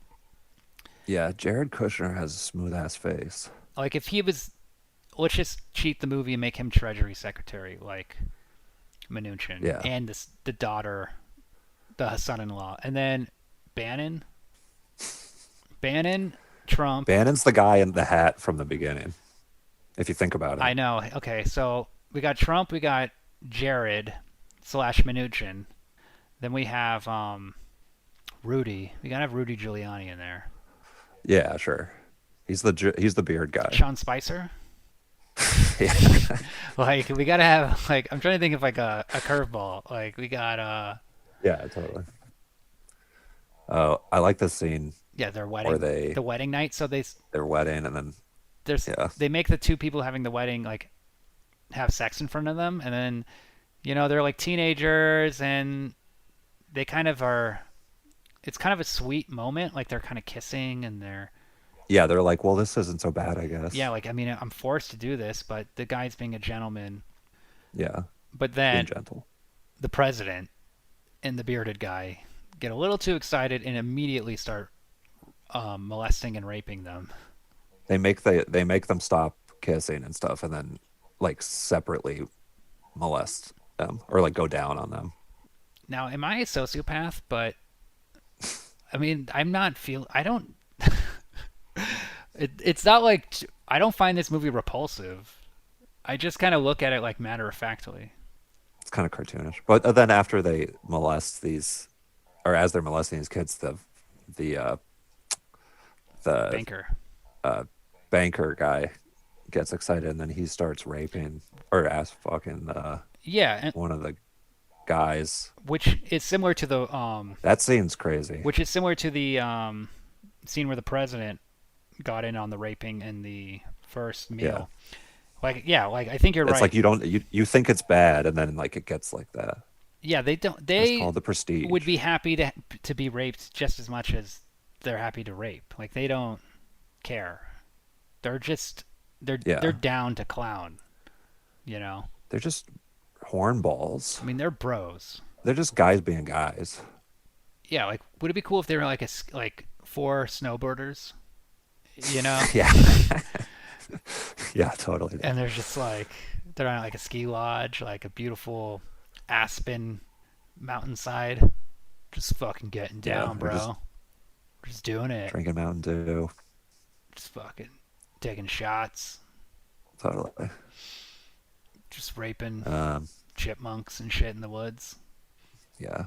Yeah, Jared Kushner has a smooth ass face. Like if he was, let's just cheat the movie and make him Treasury Secretary, like Mnuchin, Yeah. and the daughter, the son-in-law, and then Bannon, Bannon, Trump. Bannon's the guy in the hat from the beginning. If you think about it. I know. Okay, so we got Trump, we got Jared slash Mnuchin, then we have Rudy. We gotta have Rudy Giuliani in there. Yeah, sure. He's the beard guy. Sean Spicer. Yeah. Like we gotta have like I'm trying to think of like a curveball. Like we got Yeah, totally. Oh, I like this scene yeah, their where wedding, the wedding night. So their wedding and then yeah. they make the two people having the wedding like have sex in front of them, and then they're like teenagers and they kind of are. It's kind of a sweet moment, like they're kind of kissing and they're Yeah, they're like, well, this isn't so bad, I guess. yeah, like I mean I'm forced to do this, but the guy's being a gentleman. Yeah, But being then gentle. the president and the bearded guy get a little too excited and immediately start molesting and raping them. They make them stop kissing and stuff, and then like separately molest them or like go down on them. Now, am I a sociopath? But I mean, I'm not feel. I don't. It's not like I don't find this movie repulsive. I just kind of look at it like matter of factly. It's kind of cartoonish. But then after they molest these, or as they're molesting these kids, the the Banker. uh, banker guy gets excited and then he starts raping or ass fucking Yeah, and, one of the guys. which is similar to That scene's crazy. the scene where the president got in on the raping in the first Yeah. meal. Like, yeah, like I think you're It's right. like you think it's bad and then like it gets like that. Yeah, they don't. It's They called the would prestige. be happy to be raped just as much as they're happy to rape. Like they don't care. They're just they're Yeah. down to clown. You know. They're just hornballs. I mean, they're bros. They're just guys being guys. Yeah, like would it be cool if they were like like four snowboarders? You know, Yeah. Yeah, totally. and they're just like they're on like a ski lodge, like a beautiful aspen mountainside, just fucking getting Yeah, down, they're just bro. Just doing it. drinking Mountain Dew. Just fucking taking shots. Totally. Just raping Um, chipmunks and shit in the woods. yeah.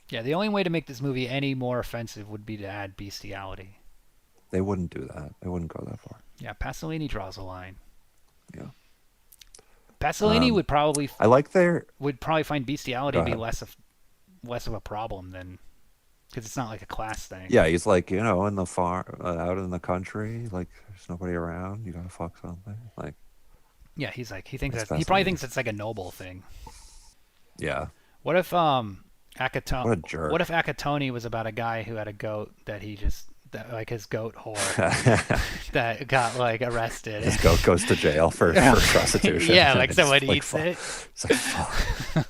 Yeah, the only way to make this movie any more offensive would be to add bestiality. They wouldn't do that. They wouldn't go that far. Yeah, Pasolini draws a line. Yeah. Pasolini would probably I like their. find bestiality Go to be ahead. less of a problem than because it's not like a class thing. Yeah, he's like, in the far, out in the country, like there's nobody around. You gotta fuck something. Like, Yeah, he's like he it's he probably fascinating. thinks it's like a noble thing. Yeah. What if Akatone What a jerk. what if Akatone was about a guy who had a goat that he just that, like his goat whore that got like arrested. His goat goes to jail for prostitution. Yeah, like It's someone like, eats fuck. it It's like, fuck.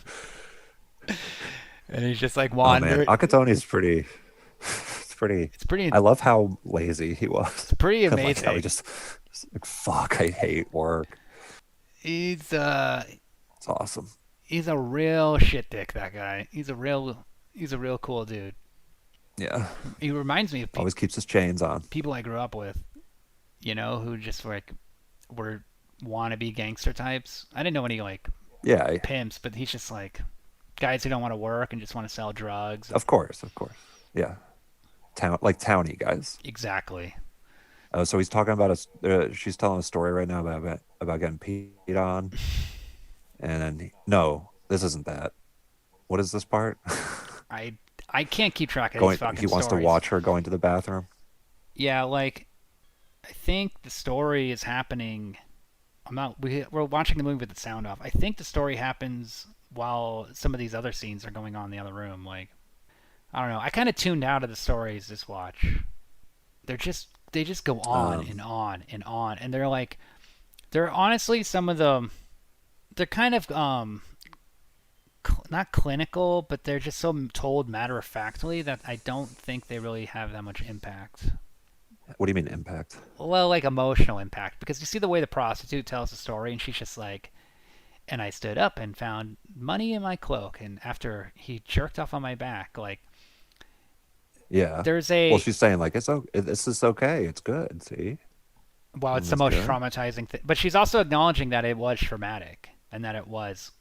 and he's just like Oh man, wandering. Akatone's pretty. It's pretty. It's pretty I love how lazy he was. it's pretty And like how he amazing. just like, fuck, I hate work. He's It's awesome. he's a real shit dick, that guy. He's a real cool dude. Yeah. He reminds me of Always keeps his chains on. people I grew up with, who just like were wannabe gangster types. I didn't know any like Yeah, pimps, but he's just like guys who don't want to work and just want to sell drugs. of course, of course. Yeah. Like towny guys. Exactly. So he's talking about she's telling a story right now about getting peed on, and then no, this isn't that. What is this part? I I can't keep track of these Going, fucking he wants to stories. watch her going to the bathroom. Yeah, like I think the story is happening. We're watching the movie with the sound off. I think the story happens while some of these other scenes are going on in the other room. Like I don't know. I kind of tuned out of the stories this watch. They just go on Um, and on and on, and they're honestly some of the they're kind of not clinical, but they're just so told matter of factly that I don't think they really have that much impact. what do you mean impact? Well, like emotional impact, because you see the way the prostitute tells the story, and she's just like, and I stood up and found money in my cloak, and after he jerked off on my back, like Yeah. there's Well, a she's saying like this is okay. It's good. See, well, it's isn't the this most good? traumatizing thing, but she's also acknowledging that it was traumatic and that it was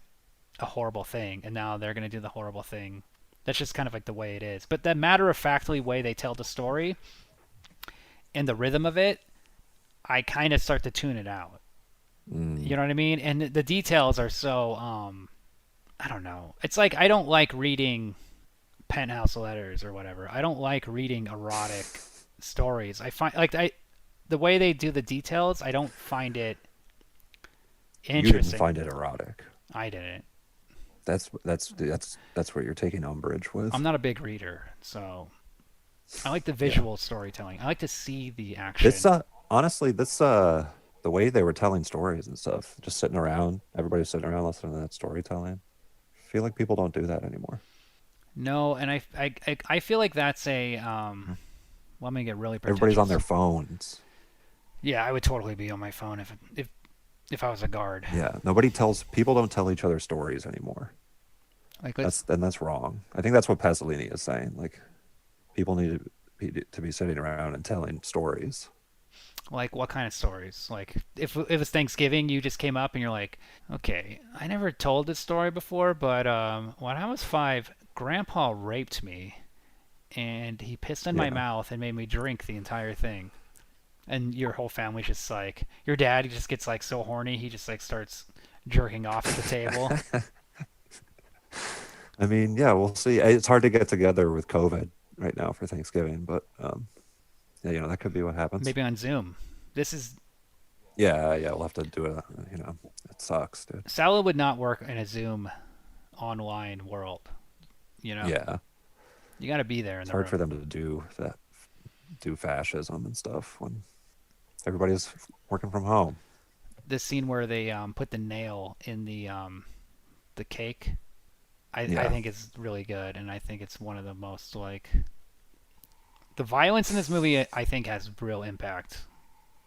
a horrible thing, and now they're going to do the horrible thing. That's just kind of like the way it is. But the matter of factly way they tell the story and the rhythm of it, I kind of start to tune it out. Mm, You know what I mean? And the details are so I don't know. It's like I don't like reading penthouse letters or whatever. I don't like reading erotic stories. I find like the way they do the details, I don't find it you didn't interesting. find it erotic. I didn't. That's what you're taking umbrage with. I'm not a big reader, so I like the Yeah. visual storytelling. I like to see the action. This honestly, the way they were telling stories and stuff, just sitting around, everybody sitting around listening to that storytelling. I feel like people don't do that anymore. No, and I feel like that's a well, I'm gonna get really Everybody's on pretentious. their phones. Yeah, I would totally be on my phone if I was a guard. Yeah, people don't tell each other stories anymore. Like let's That's wrong. I think that's what Pasolini is saying. Like people need to be sitting around and telling stories. like what kind of stories? Like if it's Thanksgiving, you just came up and you're like, okay, I never told this story before, but when I was 5, Grandpa raped me, and he pissed in my Yeah. mouth and made me drink the entire thing. and your whole family's just like your dad just gets like so horny he just like starts jerking off at the table. I mean, yeah, we'll see. It's hard to get together with COVID right now for Thanksgiving, but yeah, that could be what happens. Maybe on Zoom. This is Yeah, yeah, we'll have to do it. It sucks, dude. Salo would not work in a Zoom online world. You know, Yeah, you got to be there in it's the hard for room. them to do fascism and stuff when everybody's working from home. This scene where they put the nail in the cake, I Yeah, think is really good, and I think it's one of the most like the violence in this movie. I think has real impact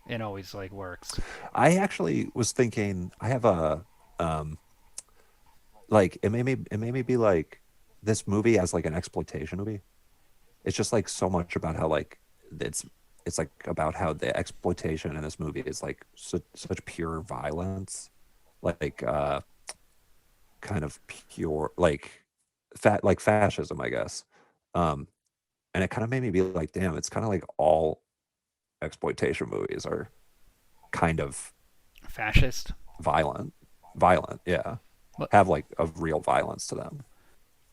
and always like works. I actually was thinking I have a um like it made me be like this movie as like an exploitation movie. It's just like so much about how like it's it's like about how the exploitation in this movie is like such pure violence, like kind of pure like like fascism, I guess. Um, and it kind of made me be like, damn, it's kind of like all exploitation movies are kind of Fascist. violent, violent, yeah, But have like a real violence to them.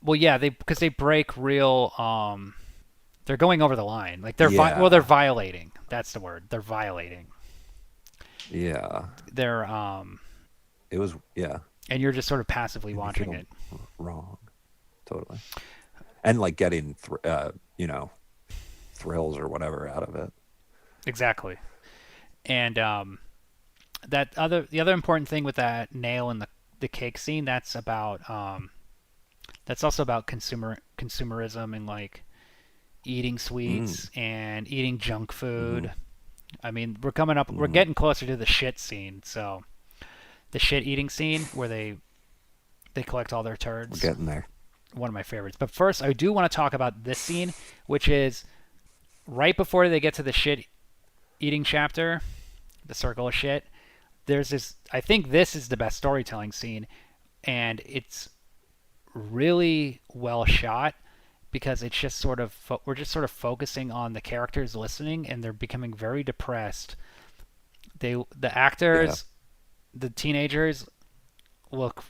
well, yeah, they because they break real. They're going over the line. Like they're Yeah, violating. That's the word. They're violating. yeah, They're it was, yeah, and you're just sort of passively made me watching feel it. wrong, totally, and like getting thrills or whatever out of it. Exactly. And the other important thing with that nail in the cake scene, that's also about consumerism and like eating Mm, sweets and eating junk mm-hmm, food. I mean, we're mm-hmm. getting closer to the shit scene. So the shit eating scene where they collect all their We're turds, getting there. one of my favorites. But first, I do want to talk about this scene, which is right before they get to the shit eating chapter, the circle of shit. There's this. I think this is the best storytelling scene, and it's really well shot because it's just sort of we're just sort of focusing on the characters listening, and they're becoming very depressed. The Yeah, actors, the teenagers look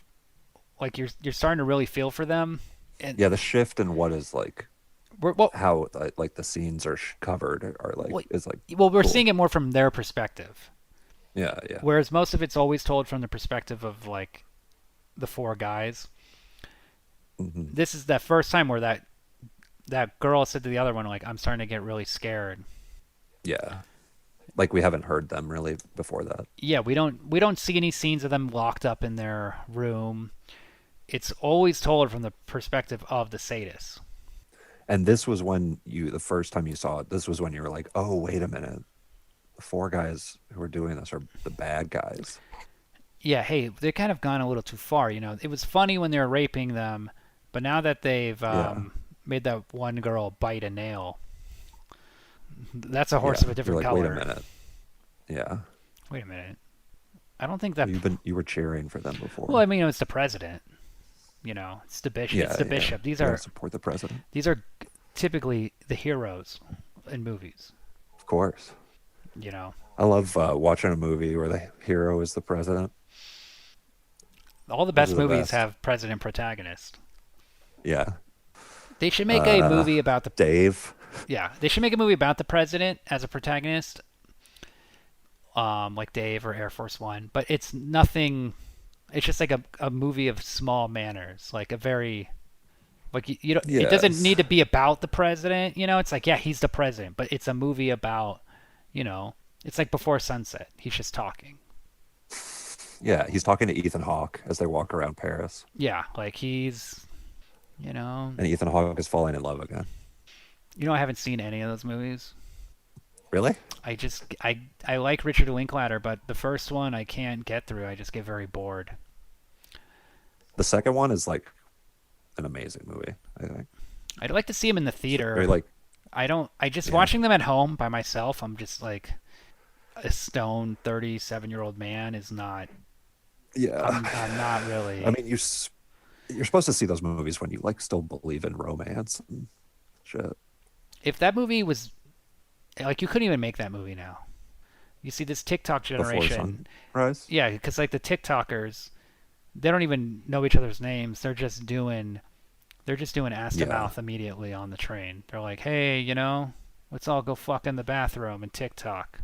like you're starting to really feel for them, and yeah. The shift in what is like we're well, how like the scenes are covered are like well, is like we're seeing cool. it more from their perspective, Yeah, yeah. whereas most of it's always told from the perspective of like the four guys. Hmm. This is that first time where that girl said to the other one like, I'm starting to get really scared. Yeah. Like we haven't heard them really before that. Yeah, we don't see any scenes of them locked up in their room. It's always told from the perspective of the sadist. And this was when the first time you saw it, this was when you were like, oh, wait a minute. The four guys who are doing this are the bad guys. Yeah, hey, they kind of gone a little too far. It was funny when they were raping them, but now that they've Yeah. made that one girl bite a nail, that's a horse Yeah. of a You're different like, wait a color. minute. Yeah. Wait a minute. I don't think that. You were cheering for them Well, I before. mean, it's the president. It's the bishop. It's Yeah, the yeah. bishop. These You gotta are support the president. these are typically the heroes in movies. Of course. You know, I love watching a movie where the hero is the president. all the Those best are the movies best. have president protagonist. Yeah. They should make a Uh movie about the Dave. yeah. They should make a movie about the president as a protagonist, like Dave or Air Force One. But it's nothing. It's just like a movie of small manners, like a very like you don't. It doesn't need Yes. to be about the president. It's like yeah, he's the president, but it's a movie about you know. It's like Before Sunset. He's just talking. Yeah, he's talking to Ethan Hawke as they walk around Paris. Yeah, like he's you know And Ethan Hawke is falling in love again. I haven't seen any of those movies. Really? I like Richard Linklater, but the first one I can't get through. I just get very bored. The second one is like an amazing movie, I think. I'd like to see him in the Or theater. like, I don't. I just yeah. watching them at home by myself. I'm just like a stone 37-year-old man is not. Yeah. I'm not I really. mean, you're supposed to see those movies when you like still believe in romance and shit. If that movie was like you couldn't even make that movie now. You see this TikTok before generation. sunrise. Yeah, because like the TikTokers, they don't even know each other's names. They're just doing ass to Yeah, mouth immediately on the train. They're like, hey, let's all go fuck in the bathroom and TikTok.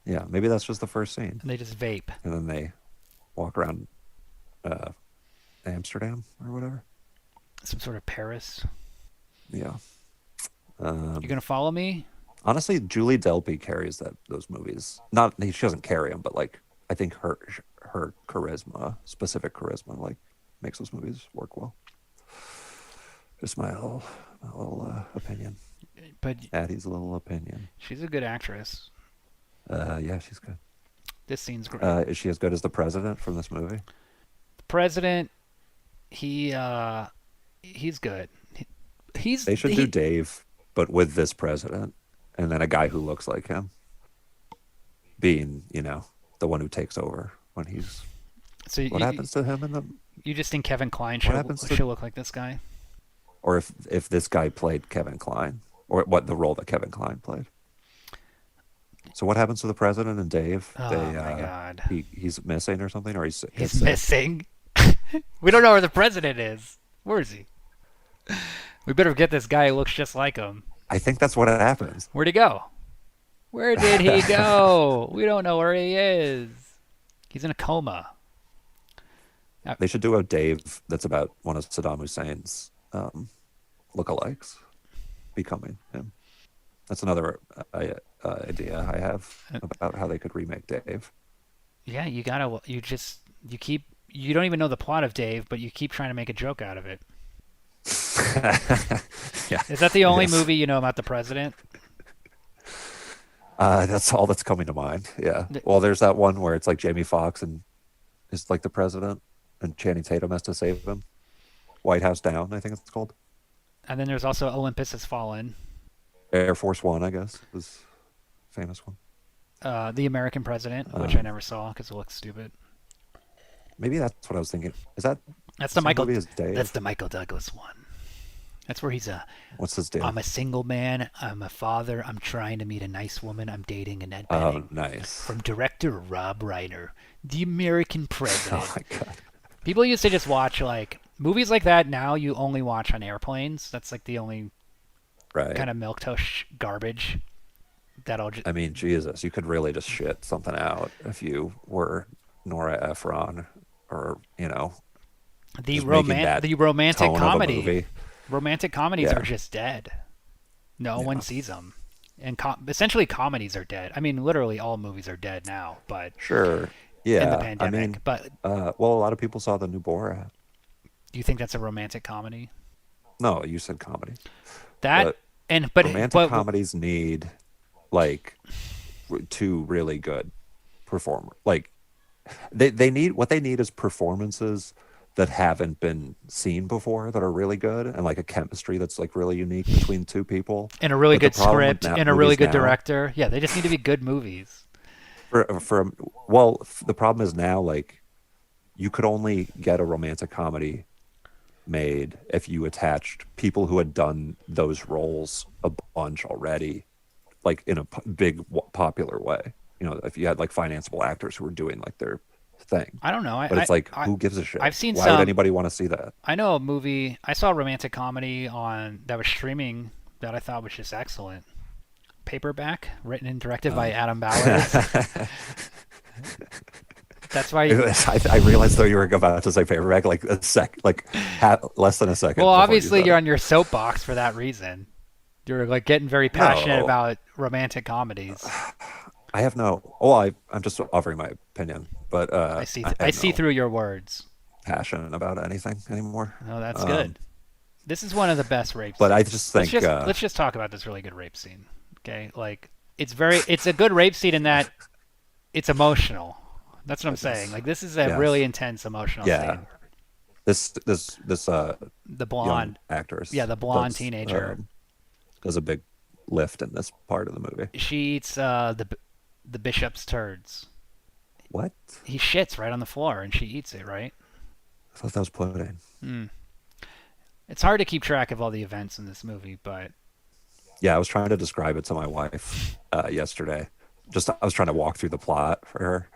yeah. Maybe that's just the first scene, And they just vape. and then they walk around uh, Amsterdam or whatever. Some sort of Paris. Yeah. You Um, gonna follow me? Honestly, Julie Delpy carries those movies. Not she doesn't carry them, but like I think her charisma, specific charisma, like makes those movies work well. Just my little opinion. But Addie's little opinion. she's a good actress. Yeah, she's good. This scene's great. Is she as good as the president from this movie? The president, he he's good. He's They should do he. Dave, but with this president, and then a guy who looks like him being, the one who takes over when he's. So What happens to him in the? you just think Kevin Kline What should happens to? should look like this guy? Or if this guy played Kevin Kline, or what the role that Kevin Kline played. So what happens to the president and Dave? Oh They my god, he's missing or something, or gets he's sick. missing. We don't know where the president is. Where is he? We better get this guy who looks just like him. I think that's what happens. Where'd he go? Where did he go? We don't know where he is. He's in a coma. They should do a Dave that's about one of Saddam Hussein's lookalikes becoming him. That's another idea I have about how they could remake Dave. Yeah, you don't even know the plot of Dave, but you keep trying to make a joke out of it. Yeah, Is that the only yes. movie you know about the president? That's all that's coming to mind. Yeah. Th- Well, there's that one where it's like Jamie Foxx and is like the president, and Channing Tatum has to save him. White House Down, I think it's called. And then there's also Olympus Has Fallen. Air Force One, I guess, was a famous one. The American President, which I Um, never saw because it looks stupid. Maybe that's what I was thinking. Is that That's the the same Michael. movie as That's Dave? the Michael Douglas one. That's where What's his deal? I'm a single man. I'm a father. I'm trying to meet a nice woman. I'm dating Annette Oh, Bening. nice. From director Rob Reiner, the American Oh President. my God. People used to just watch like movies like that. Now you only watch on airplanes. That's like the only Right. kind of milquetoast garbage that'll just. I mean, Jesus, you could really just shit something out if you were Nora Ephron or, just making that The romantic tone of a comedy. movie. Romantic comedies Yeah. are just dead. No one Yeah. sees them. And essentially comedies are dead. I mean, literally all movies are dead now, but Sure. in the Yeah. I pandemic. mean, But well, a lot of people saw the new Borat. do you think that's a romantic comedy? No, you said comedy. That But and but romantic but comedies need like two really good performers. Like they need what they need is performances that haven't been seen before that are really good and like a chemistry that's like really unique between two people. and a really But the good problem with script and a really movies good now director. Yeah, they just need to be good movies. for well, the problem is now like you could only get a romantic comedy made if you attached people who had done those roles a bunch already, like in a big popular way. If you had like financeable actors who were doing like their thing. I don't know. But it's like, I who gives a shit? I've seen Why would some. anybody want to see that? I know a movie. I saw a romantic comedy on that was streaming that I thought was just excellent. Paperback, written and directed by Oh. Adam Bowers. That's why. I realized though you were about to say paperback like less than a second. Well, before you obviously said you're it. on your soapbox for that reason. You're like getting very passionate No, about romantic comedies. I have no. Oh, I'm just offering my opinion, but I I have see no through your words. passion about anything anymore. No, that's Um, good. This is one of the best rape but I scenes. just Let's think, let's just talk about this really good rape scene. Okay? Like it's a good rape scene in that it's emotional. That's what I'm saying. Like this is a really yes, intense emotional yeah. scene. This The young blonde. actress Yeah, the blonde does teenager. does a big lift in this part of the movie. She eats the bishop's turds. What? He shits right on the floor and she eats it, right? I thought that was pudding. Hmm. It's hard to keep track of all the events in this movie, but Yeah, I was trying to describe it to my wife yesterday. just I was trying to walk through the plot for her,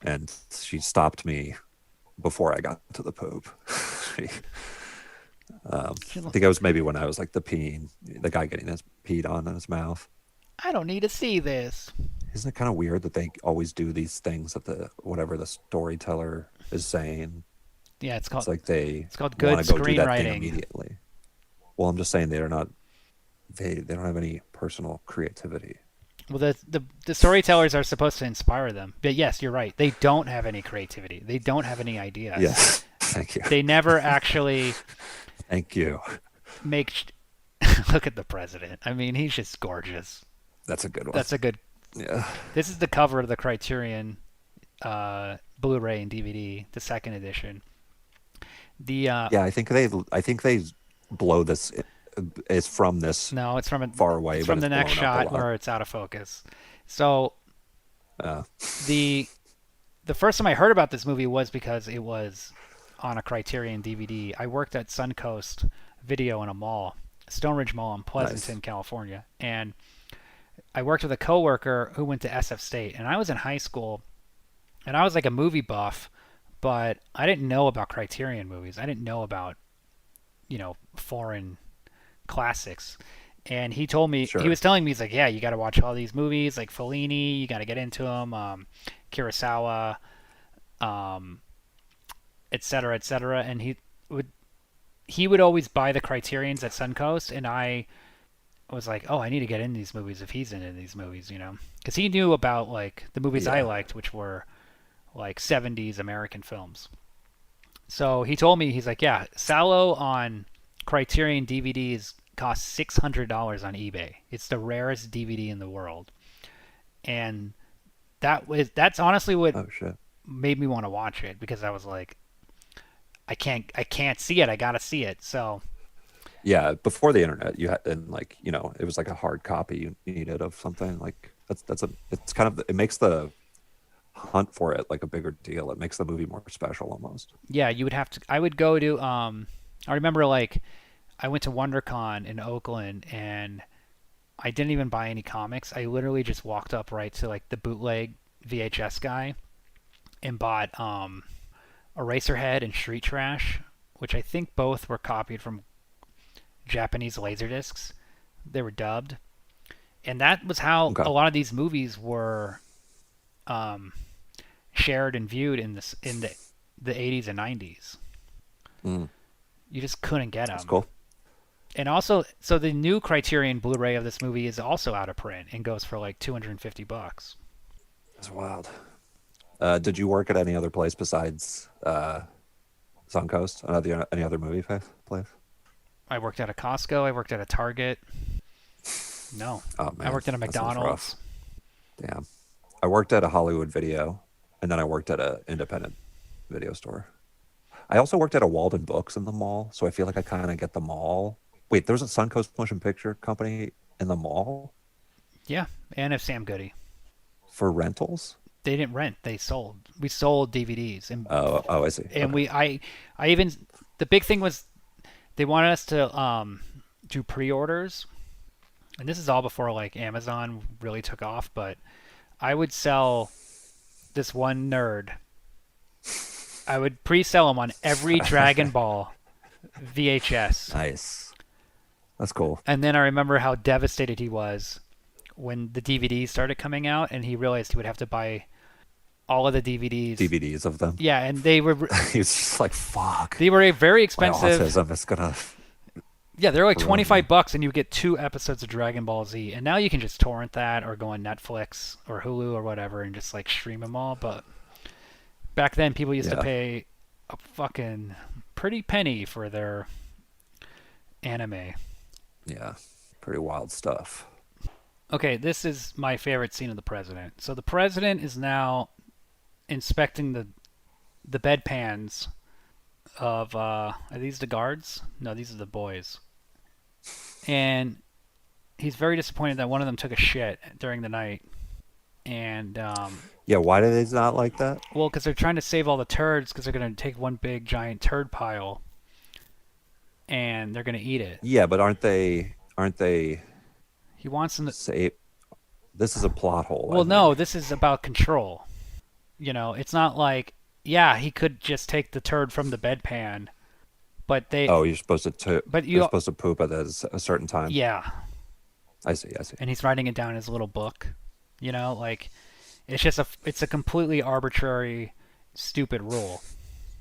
and she stopped me before I got to the poop. She, She's I like, think it was maybe when I was like the guy getting his peed on in his mouth. I don't need to see this. Isn't it kind of weird that they always do these things that the whatever the storyteller is saying? Yeah, It's like they it's called good want to go do that thing screenwriting. immediately. Well, I'm just saying they're not they don't have any personal creativity. Well, the storytellers are supposed to inspire them, but yes, you're right. They don't have any creativity. They don't have any ideas. Yes, thank you, They never actually thank you. make. Look at the president. I mean, he's just gorgeous. That's a good one. That's a good. Yeah, This is the cover of the Criterion Blu-ray and DVD, the second edition. The yeah. I think they blow this. It's from this No, far away, it's but from it's the next blown up a shot lot. where it's out of focus. So Uh, the the first time I heard about this movie was because it was on a Criterion DVD. I worked at Suncoast Video in a mall, Stone Ridge Mall in nice. Pleasanton, California, and I worked with a coworker who went to SF State, and I was in high school, and I was like a movie buff, but I didn't know about Criterion movies. I didn't know about foreign classics. And he Sure. was telling me, he's like, yeah, you got to watch all these movies, like Fellini, you got to get into them, Kurosawa, um, et cetera, et cetera. And would he would always buy the Criterions at Suncoast, and I was like, oh, I need to get into these movies if he's into these movies, because he knew about like the movies I Yeah. liked, which were like 70s American films. So he told me, he's like, yeah, Salo on Criterion DVDs costs $600 on eBay. It's the rarest DVD in the world, and that's honestly what Oh shit. made me want to watch it, because I was like, I can't see it. I gotta see it. So Yeah. Before the internet, you had and like it was like a hard copy you needed of something. Like that's a it's kind of it makes the hunt for it like a bigger deal. It makes the movie more special almost. yeah, you would have to. I would go to. I remember like I went to WonderCon in Oakland, and I didn't even buy any comics. I literally just walked up right to like the bootleg VHS guy and bought Eraserhead and Street Trash, which I think both were copied from Japanese laserdiscs. They were dubbed, and that was how Okay. a lot of these movies were um, shared and viewed in the 80s and 90s. Mm, You just couldn't get that's them. cool. And also, so the new Criterion Blu-ray of this movie is also out of print and goes for like $250. That's wild. Did you work at any other place besides Suncoast? Any other movie place? I worked at a Costco. I worked at a Target. No, Oh I man, worked at a that sounds rough. McDonald's. Damn. I worked at a Hollywood Video, and then I worked at a independent video store. I also worked at a Walden Books in the mall, so I feel like I kind of get the mall. Wait, there's a Suncoast Motion Picture Company in the mall Yeah, and of Sam Goody. for rentals? They didn't rent; they sold. We sold DVDs, Oh, I see. and Okay. I even the big thing was they wanted us to do pre-orders, and this is all before like Amazon really took off. But I would sell this one nerd. I would pre-sell him on every Dragon Ball VHS. Nice. That's cool. And then I remember how devastated he was when the DVDs started coming out, and he realized he would have to buy all of the DVDs. DVDs of them. Yeah, and He's just like, fuck. they were a very My expensive. autism is gonna Yeah, they're like ruin 25 me. bucks, and you get 2 episodes of Dragon Ball Z. And now you can just torrent that or go on Netflix or Hulu or whatever and just like stream them all. But back then, people used to Yeah. pay a fucking pretty penny for their anime. Yeah. Pretty wild stuff. Okay, this is my favorite scene of the president. So the president is now inspecting the bedpans of are these the guards? No, these are the boys. And he's very disappointed that one of them took a shit during the night. And Yeah, why do they not like that? well, because they're trying to save all the turds, because they're gonna take one big giant turd pile and they're gonna eat it. Yeah, but aren't they He wants them to. say This is a plot hole, I Well, no, think. this is about control. It's not like, yeah, he could just take the turd from the bedpan, but Oh, you're supposed to but they're you, supposed to poop at a certain time. yeah, I see, I see. and he's writing it down in his little book. Like it's a completely arbitrary, stupid rule.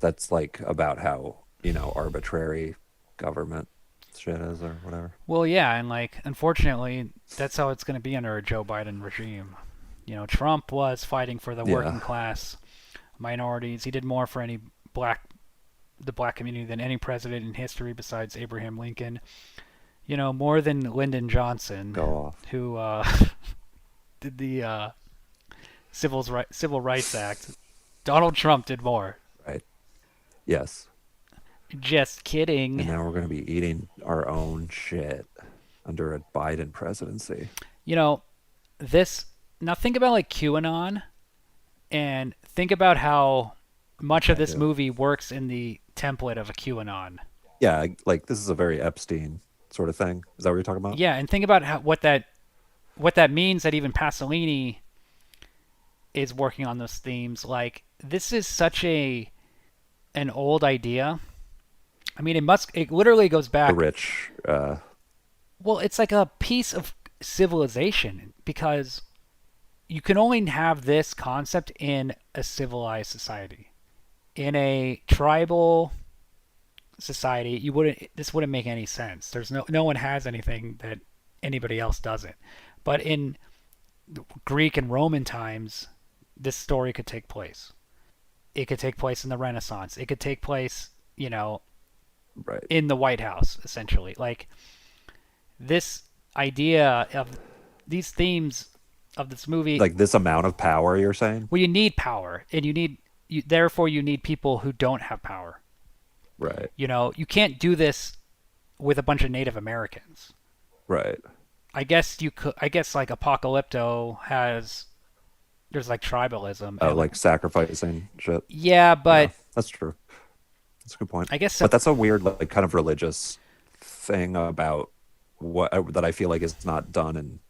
That's like about how, arbitrary government shit is or whatever. Well, yeah, and like unfortunately, that's how it's going to be under a Joe Biden regime. Trump was fighting for the Yeah, working class minorities. He did more for black the black community than any president in history besides Abraham Lincoln. More than Lyndon Johnson, go off. who did the Civil Rights Act. Donald Trump did more. Right. Yes. Just And kidding. now we're going to be eating our own shit under a Biden presidency. You know, this now think about like QAnon and think about how much of Okay, I this do. movie works in the template of a QAnon. Yeah, like this is a very Epstein sort of thing. Is that what you're talking about? Yeah, and think about what that means that even Pasolini is working on those themes. Like this is such an old idea. I mean, it literally goes The back. rich, Well, it's like a piece of civilization because you can only have this concept in a civilized society. In a tribal society, you wouldn't this wouldn't make any sense. There's no one has anything that anybody else doesn't. But in Greek and Roman times, this story could take place. It could take place in the Renaissance. It could take place, right. in the White House, essentially. Like this idea of these themes of this movie. Like this amount of power, you're saying? Well, you need power, and therefore you need people who don't have power. Right. You can't do this with a bunch of Native Americans. Right. I guess you could. I guess like Apocalypto has there's like tribalism Oh, and like like sacrificing shit. yeah, Yeah, but that's true. That's a good point. I guess so. But that's a weird, like, kind of religious thing about what that I feel like is not done in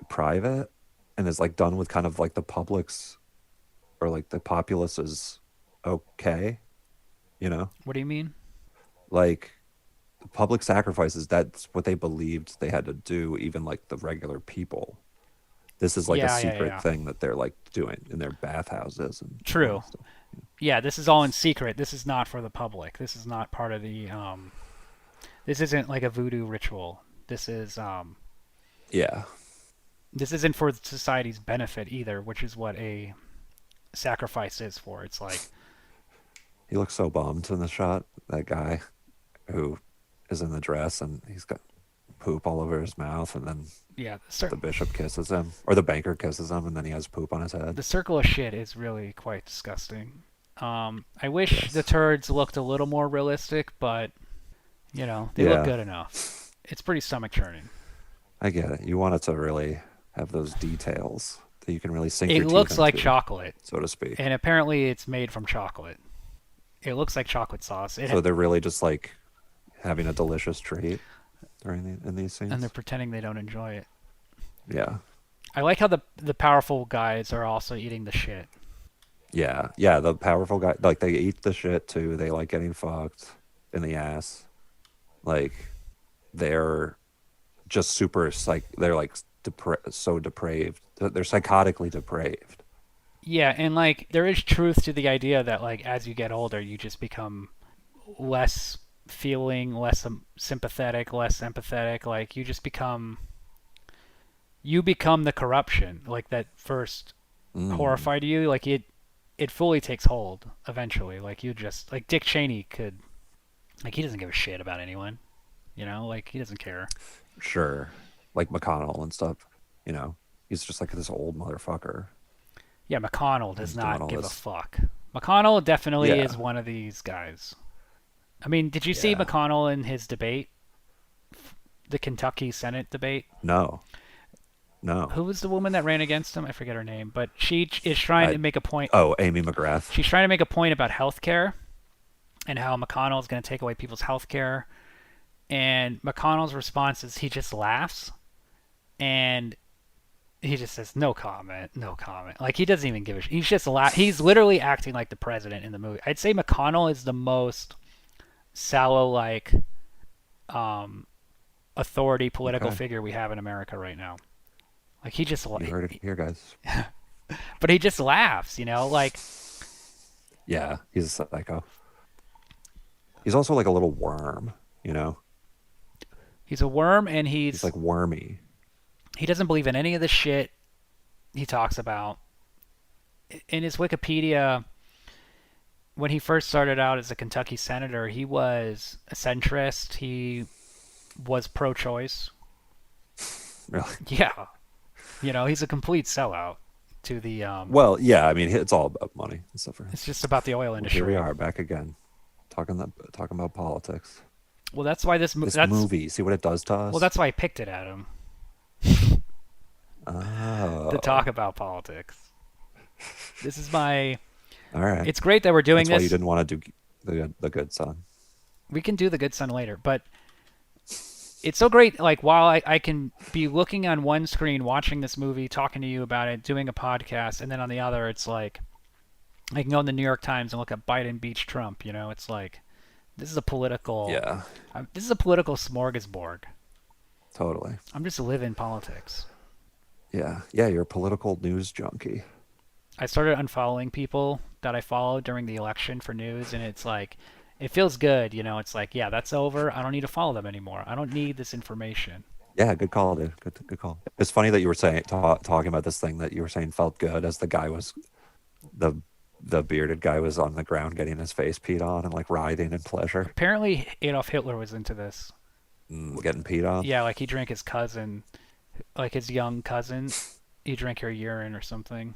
private and is like done with kind of like the public's or like the populace's okay, you know? What do you mean? Like the public sacrifices, that's what they believed they had to do, even like the regular people. This is like a Yeah, yeah, secret yeah. thing that they're like doing in their bathhouses and all True. that stuff. Yeah, this is all in secret. This is not for the public. This is not part of the. This isn't like a voodoo ritual. Yeah. This isn't for society's benefit either, which is what a sacrifice is for. It's like He looks so bummed in the shot, that guy who is in the dress and he's got poop all over his mouth and then yeah, the bishop kisses him or the banker kisses him and then he has poop on his head. the circle of shit is really quite disgusting. I wish the Yes. turds looked a little more realistic, but they look Yeah, good enough. It's pretty stomach churning. I get it. You want it to really have those details that you can really sink It your teeth looks like into, chocolate, so to speak. and apparently it's made from chocolate. It looks like chocolate sauce. So they're really just like having a delicious treat in these And they're scenes. pretending they don't enjoy it. Yeah. I like how the powerful guys are also eating the shit. Yeah. Yeah. The powerful guy, like they eat the shit too. They like getting fucked in the ass. Like they're just super they're like so depraved. They're psychotically depraved. Yeah, and like there is truth to the idea that like as you get older, you just become less feeling, less sympathetic, less empathetic. Like you become the corruption. Like that first Mm, horrified you. Like it fully takes hold eventually. Like you just like Dick Cheney could like he doesn't give a shit about anyone. Like he doesn't care. sure. Like McConnell and stuff, you know. He's just like this old motherfucker. Yeah, McConnell And does he's doing not all give a this. fuck. McConnell definitely is Yeah. one of these guys. I mean, did you see Yeah. McConnell in his debate, the Kentucky Senate debate? No. No. Who was the woman that ran against him? I forget her name, but she is trying to I make a point. Oh, Amy McGrath. She's trying to make a point about health care and how McConnell is going to take away people's health care. And McConnell's response is he just laughs. And he just says no comment, no comment. Like he doesn't even give a shit. He's just he's literally acting like the president in the movie. I'd say McConnell is the most Sallow like um, authority political Okay, figure we have in America right now. Like he just, you heard it here, guys. but he just laughs, you know. Like Yeah, he's a psycho. He's also like a little worm, you know? he's a worm, and He's like wormy. he doesn't believe in any of the shit he talks about. In his Wikipedia, when he first started out as a Kentucky senator, he was a centrist. He was pro-choice. Really. Yeah, you know, he's a complete sellout to the. Well, yeah, I mean, it's all about money and stuff. It's just about the oil Well, here we industry. are back again, talking about politics. Well, that's why This that's movie, see what it does to well, us? that's why I picked it at him to talk Oh, about politics. This is my. all right. It's great that we're doing That's why you this. didn't want to do the good son. We can do the good son later, but it's so great. Like while I can be looking on one screen, watching this movie, talking to you about it, doing a podcast, and then on the other, it's like I can go in the New York Times and look at Biden beats Trump. You know, it's like this is a political. Yeah, This is a political smorgasbord. totally. I'm just living politics. Yeah, yeah, you're a political news junkie. I started unfollowing people that I followed during the election for news, and it's like, it feels good, you know. It's like, yeah, that's over. I don't need to follow them anymore. I don't need this information. Yeah, good call, dude. Good call. It's funny that you were saying talking about this thing that you were saying felt good as the guy was the the bearded guy was on the ground getting his face peed on and like writhing in pleasure, Apparently, Adolf Hitler was into this. getting peed on. Yeah, like he drank his cousin, like his young cousin. He drank her urine or something.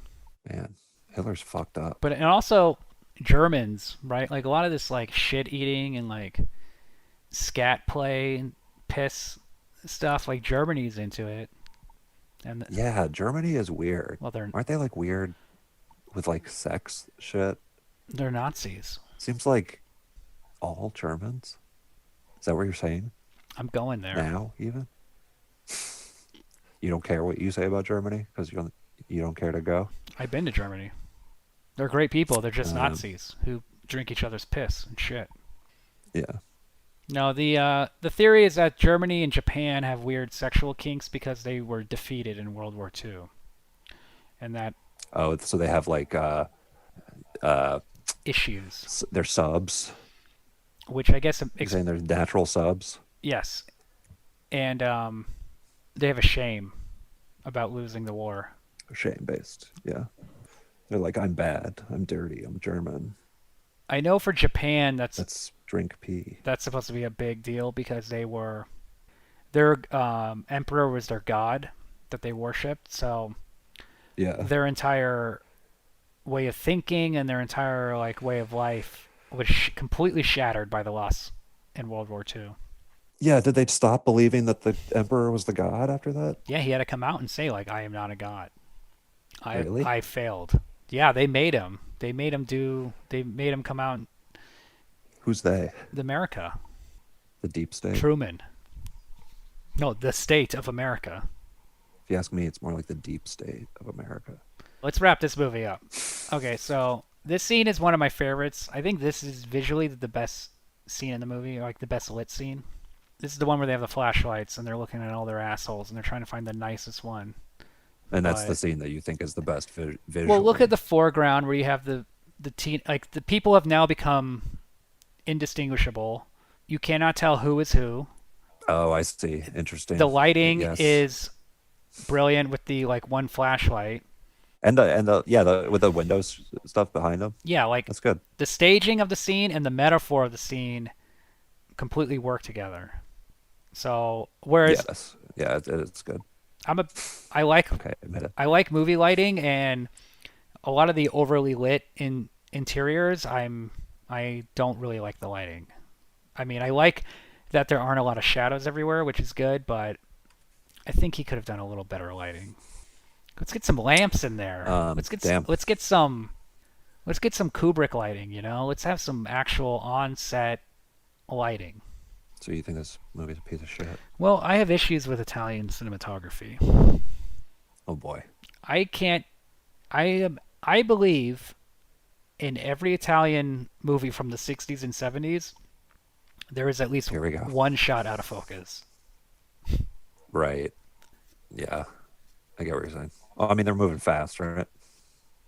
Man, Hitler's fucked up. But and also Germans, right? Like a lot of this like shit eating and like scat play and piss stuff. Like Germany's into it, and Yeah, Germany is weird. well, Aren't they like weird with like sex shit? they're Nazis. Seems like all Germans. Is that what you're saying I'm going there. now? Even you don't care what you say about Germany because you don't care to go. I've been to Germany. They're great people. They're just Um, Nazis who drink each other's piss and shit. yeah. No, the theory is that Germany and Japan have weird sexual kinks because they were defeated in World War II, and that Oh, so they have like uh issues, they're subs. which I guess You're saying they're natural subs. yes, and they have a shame about losing the war. Shame based. Yeah. They're like, I'm bad. I'm dirty. I'm German. I know for Japan Let's drink pee. that's supposed to be a big deal because their emperor was their god that they worshipped, so Yeah. their entire way of thinking and their entire like way of life was completely shattered by the loss in World War II. Yeah. Did they stop believing that the emperor was the god after that? Yeah, he had to come out and say like, "I am not a god. Really? I failed." Yeah, they made him. They made him come out. Who's they? The America, The deep state? Truman. No, the state of America. If you ask me, it's more like the deep state of America. Let's wrap this movie up. Okay, so this scene is one of my favorites. I think this is visually the best scene in the movie, like the best lit scene. This is the one where they have the flashlights and they're looking at all their assholes and they're trying to find the nicest one. And that's the But scene that you think is the best well, look at visually. the foreground where you have the teen, like the people have now become indistinguishable. You cannot tell who is who. Oh, I see. The Interesting. lighting Yes. is brilliant with the like one flashlight. And the yeah, the with the windows stuff behind them. Yeah, like That's good. the staging of the scene and the metaphor of the scene completely work together. So whereas Yes. Yeah, it's good. I'm a I like Okay, admit it. I like movie lighting and a lot of the overly lit interiors I don't really like the lighting. I mean, I like that there aren't a lot of shadows everywhere, which is good, but I think he could have done a little better lighting. Let's get some lamps in there. Damn. Let's get some Kubrick lighting, you know? Let's have some actual on-set lighting. So you think this movie's a piece of shit? Well, I have issues with Italian cinematography. Oh boy. I can't. I believe in every Italian movie from the 60s and 70s, there is at least Here we go. one shot out of focus. Right. Yeah. I get what you're saying. Oh, I mean, they're moving fast, right?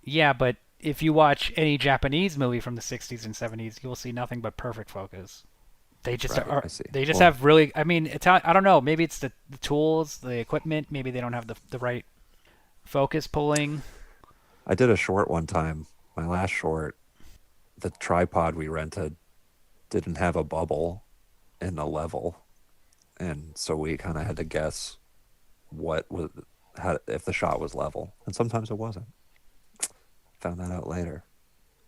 Yeah, but if you watch any Japanese movie from the 60s and 70s, you will see nothing but perfect focus. They just Right. are. I see. They just Well, have really. I mean, I don't know. Maybe it's the tools, the equipment. Maybe they don't have the right focus pulling. I did a short one time. My last short, the tripod we rented didn't have a bubble in the level, and so we kind of had to guess what was how if the shot was level, and sometimes it wasn't. Found that out later.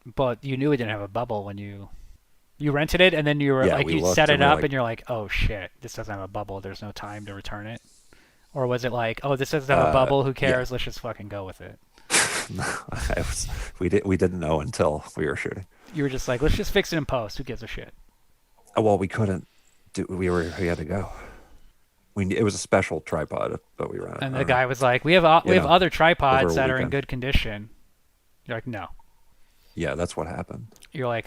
But you knew it didn't have a bubble when you rented it, and then you were Yeah, like we you set looked it and we're up, like, and you're like, oh shit, this doesn't have a bubble. There's no time to return it. Or was it like, oh, this doesn't have a bubble. Who yeah. cares? Let's just fucking go with it. No, we didn't know until we were shooting. You were just like, let's just fix it in post. Who gives a shit? Well, we couldn't do. We had to go. It was a special tripod, but we ran. And the guy was like, we have other Over tripods a that are in weekend. good condition. You're like, no. Yeah, that's what happened. You're like,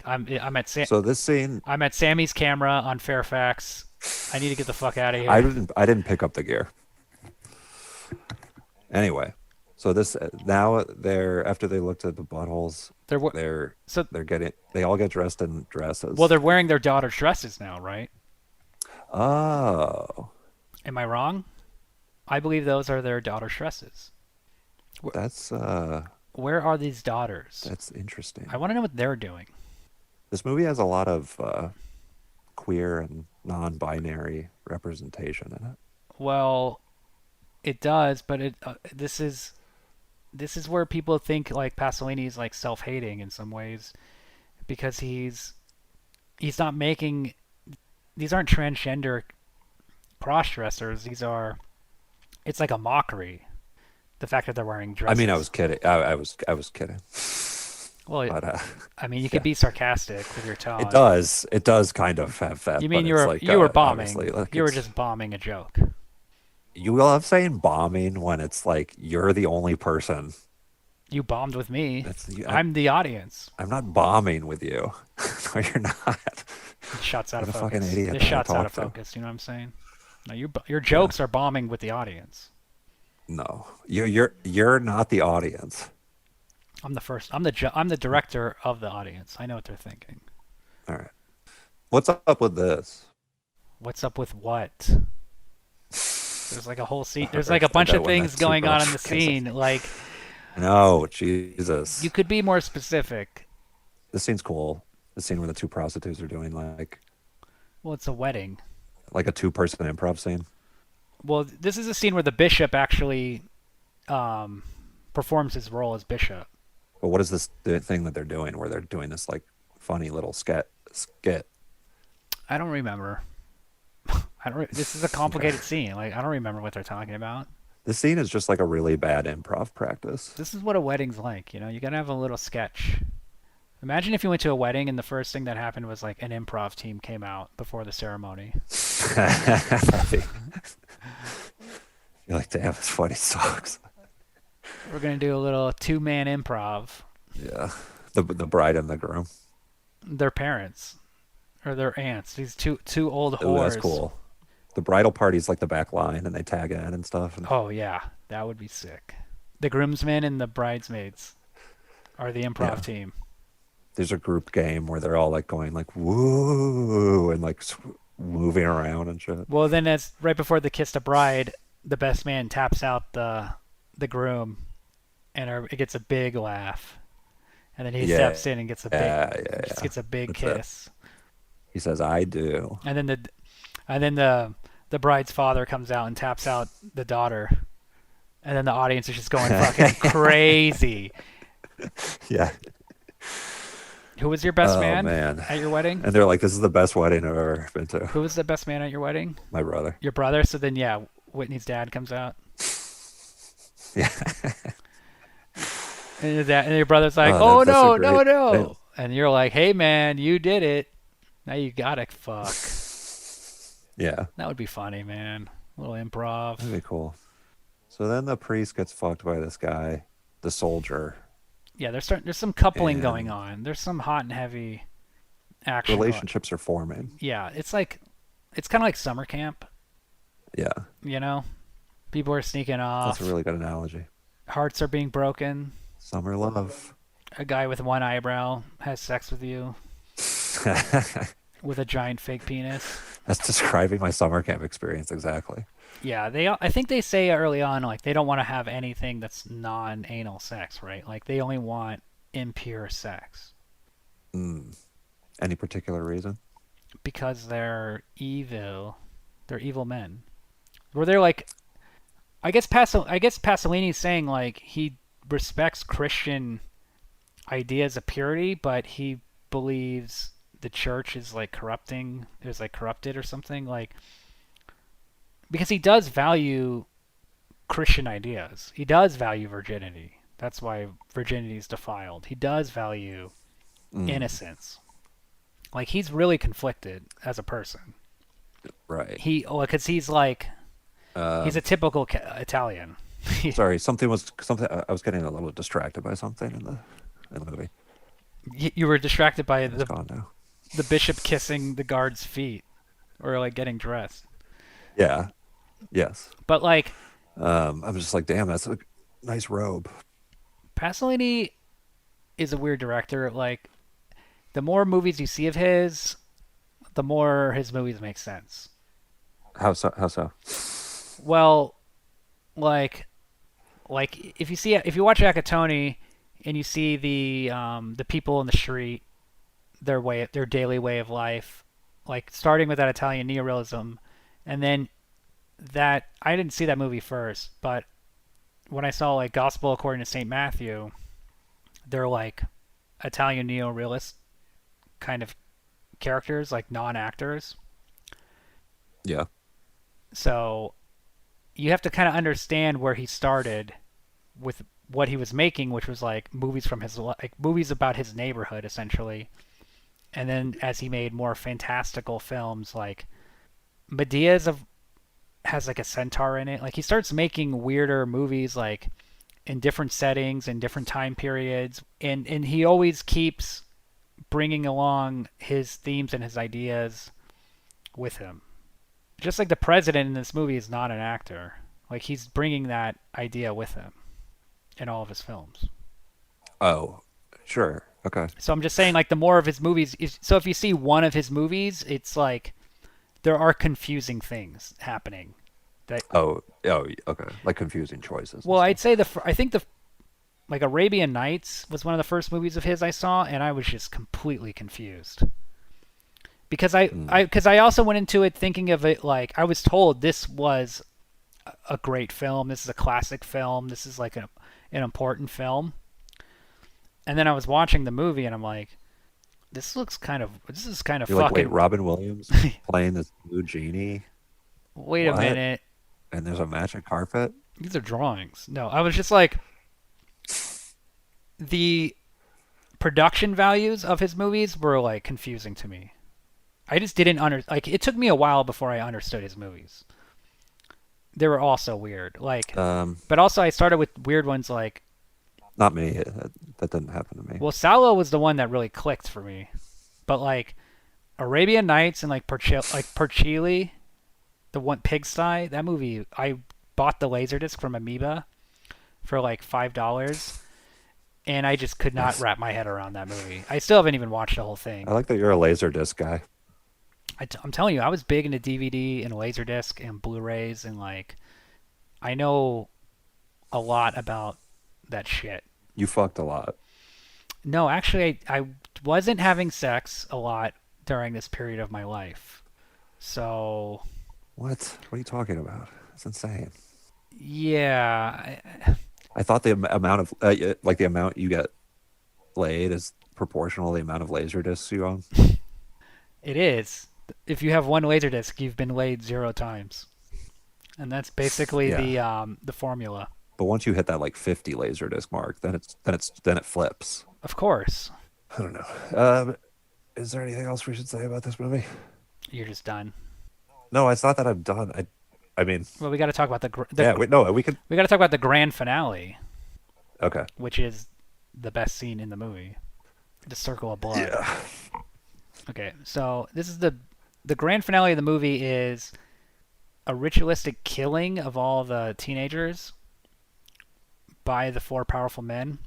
So this scene, I'm at Sammy's camera on Fairfax. I need to get the fuck out of I here. didn't pick up the gear. Anyway, so this now they're after they looked at the buttholes, They're they're so they all get dressed in well, dresses. they're wearing their daughter's dresses now, right? Oh, Am I wrong? I believe those are their daughter's dresses. that's Where are these daughters? that's I interesting. want to know what they're doing. This movie has a lot of queer and non-binary representation in it. Well, it does, but this is where people think like Pasolini is like self-hating in some ways because he's not making these aren't transgender cross-dressers. These are it's like a mockery. The fact that they're wearing I mean, I dresses. was kidding. I was kidding. Well, But I mean, you could yeah, be sarcastic with your it tone. does. It does kind of have that, You but mean it's like you were obviously bombing? like You were it's just bombing a joke. you love saying bombing when it's like you're the only person. You bombed with me. That's I'm the audience. I'm not bombing with you. No, you're not. This shot's out You're of the fucking focus. idiot This that I shot's out of talked to. focus. You know what I'm saying? No, your Yeah. jokes are bombing with the audience. No, you're not the audience. I'm the first. I'm the director of the audience. I know what they're thinking. All right. What's up with this? What's up with what? There's like a whole scene. All There's like right. a bunch of When things that two going on in girls the kiss. scene. Like No, you Jesus. could be more specific. This scene's cool. The scene where the two prostitutes are doing Well, it's a wedding. like a two-person improv scene. Well, this is a scene where the bishop actually um, performs his role as bishop. But what is this thing that they're doing where they're doing this like funny little skit? I don't remember. I don't. This is a Okay. complicated scene. Like I don't remember what they're talking about. This scene is just like a really bad improv practice. This is what a wedding's like. You gotta have a little sketch. Imagine if you went to a wedding and the first thing that happened was like an improv team came out before the ceremony. I feel like they have funny songs. We're gonna do a little two-man improv. Yeah. The bride and the groom. Their parents or their aunts. These two old Oh, that's whores. cool. The bridal party's like the back line and they tag in and stuff. And Oh yeah, that would be sick. The groomsmen and the bridesmaids are the improv yeah. team. There's a group game where they're all like going like woo and like moving around and shit. Well, then as right before the kiss the bride, the best man taps out the groom, and it gets a big laugh, and then he Yeah. steps in and gets a big, Yeah, yeah, just yeah. gets a big That's it. kiss, He says, I do. and then the bride's father comes out and taps out the daughter, and then the audience is just going fucking crazy. Yeah. Who was your best Oh man man. at your wedding? And they're like, this is the best wedding I've ever been to. Who was the best man at your wedding? My brother. Your brother. So then, yeah, Whitney's dad comes out, Yeah. and your brother's like, Oh, "Oh that's a no, no, great. no!" And you're like, "Hey man, you did it. Now you gotta fuck." Yeah. That would be funny, man. A little improv. That'd be cool. So then the priest gets fucked by this guy, the soldier, Yeah, there's some coupling going and on. There's some hot and heavy action going. relationships are forming. Yeah, it's kind of like summer camp. Yeah, You know, people are sneaking that's a off. really good analogy. Hearts are being broken. Summer love. A guy with one eyebrow has sex with you That's with a giant fake penis. describing my summer camp experience exactly. Yeah, I think they say early on like they don't want to have anything that's non-anal sex, right? Like they only want impure sex Mm. Any particular reason? because they're evil. They're evil men. Where they're like I guess Pasolini's saying like he respects Christian ideas of purity, but he believes the church is like corrupting, is like corrupted or something like because he does value Christian ideas. He does value virginity. That's why virginity is defiled. He does value Mm. innocence. Like he's really conflicted as a person. Right. He because he's like he's a Um, typical Italian. sorry, something was something. I was getting a little distracted by something in the movie. You were distracted by It's gone now. the bishop kissing the guard's feet or like getting dressed. Yeah. Yes. But like I was just like, damn, that's a nice robe. Pasolini is a weird director. Like the more movies you see of his, the more his movies make sense. How so? How so? Well, like if you watch Akatoni and you see the people in the street, their daily way of life, like starting with that Italian neorealism, and then that I didn't see that movie first, but when I saw like Gospel According to Saint Matthew, they're like Italian neorealist kind of characters, like non-actors. Yeah. So you have to kind of understand where he started with what he was making, which was like movies from his like movies about his neighborhood essentially. And then as he made more fantastical films, like Medea's of has like a centaur in it. Like he starts making weirder movies, like in different settings and different time periods, and he always keeps bringing along his themes and his ideas with him. Just like the president in this movie is not an actor. Like he's bringing that idea with him in all of his films. Oh, sure. Okay. So I'm just saying, like the more of his movies. So if you see one of his movies, it's like there are confusing things happening. That Oh, okay. Like confusing choices and well, I'd stuff. say I think the like Arabian Nights was one of the first movies of his I saw, and I was just completely confused because Mm. I also went into it thinking of it like I was told this was a great film. This is a classic film. This is like an important film. And then I was watching the movie and I'm like, this is kind of You're like, wait, fucking. Robin Williams playing this blue genie? Wait a What? minute, And there's a magic carpet? these are drawings. No, I was just like the production values of his movies were like confusing to me. I just didn't like it took me a while before I understood his movies. They were all so weird. Like Um, but also I started with weird ones like not me. That didn't happen to me. well Salo was the one that really clicked for me. But like Arabian Nights and like Perchili, the one Pigsty, that movie I bought the laserdisc from Amoeba for like $5 and I just could not Nice. wrap my head around that movie. I still haven't even watched the whole I thing. like that you're a laser disc guy. I'm telling you, I was big into DVD and Laserdisc and Blu-rays, and like I know a lot about that shit. You fucked a lot. No, actually, I wasn't having sex a lot during this period of my life. So What? What are you talking about? That's insane. yeah, I thought the amount of like the amount you get laid is proportional to the amount of laser discs you own. it is. If you have one Laserdisc, you've been laid 0 times, and that's basically Yeah. the formula. But once you hit that like 50 laser disc mark, then it flips. Of course, I don't know. Is there anything else we should say about this movie? you're just done. No, it's not that I'm done. I mean, Well, we got to talk about yeah. Wait, no, we could. we got to talk about the grand finale, Okay. which is the best scene in the movie, the circle of blood. Yeah. Okay, so this is the grand finale of the movie is a ritualistic killing of all the teenagers by the four powerful men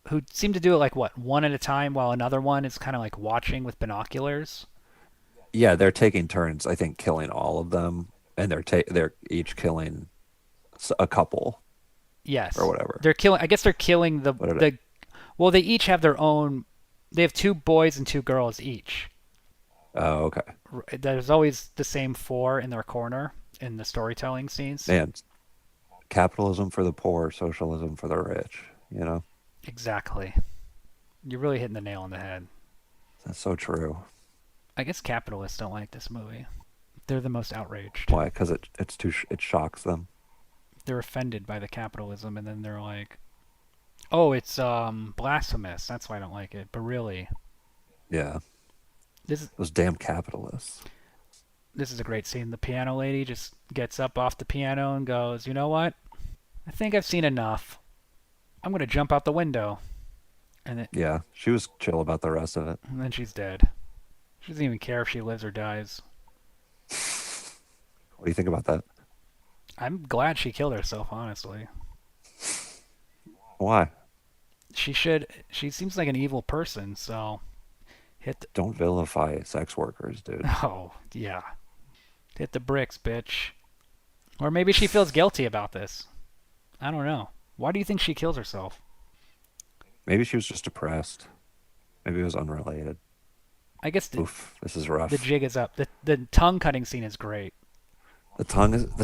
who seem to do it like what one at a time while another one is kind of like watching with binoculars. Yeah, they're taking turns. I think killing all of them, and they're each killing a couple or Yes, whatever. they're killing. I guess they're killing What did it? the. Well, they each have their own. They have two boys and two girls each. Oh, okay. There's always the same four in their corner in the storytelling scenes. Man, capitalism for the poor, socialism for the rich. Exactly. You're really hitting the nail on the head. That's so true. I guess capitalists don't like this movie. They're the most outraged. Why? Because it shocks them. They're offended by the capitalism, and then they're like, "Oh, it's blasphemous. That's why I don't like it." But really, Yeah, this is those damn capitalists. this is a great scene. The piano lady just gets up off the piano and goes, "You know what? I think I've seen enough. I'm gonna jump out the window." Yeah, she was chill about the rest of it. And then she's dead. She doesn't even care if she lives or dies. What do you think about that? I'm glad she killed herself, honestly. Why? She should. She seems like an evil person, so hit. Don't vilify sex workers, dude. Oh, yeah. Hit the bricks, bitch. Or maybe she feels guilty about this. I don't know. Why do you think she kills herself? Maybe she was just depressed. Maybe it was unrelated. I guess Oof, this is the rough. jig is up. The tongue cutting scene is great. The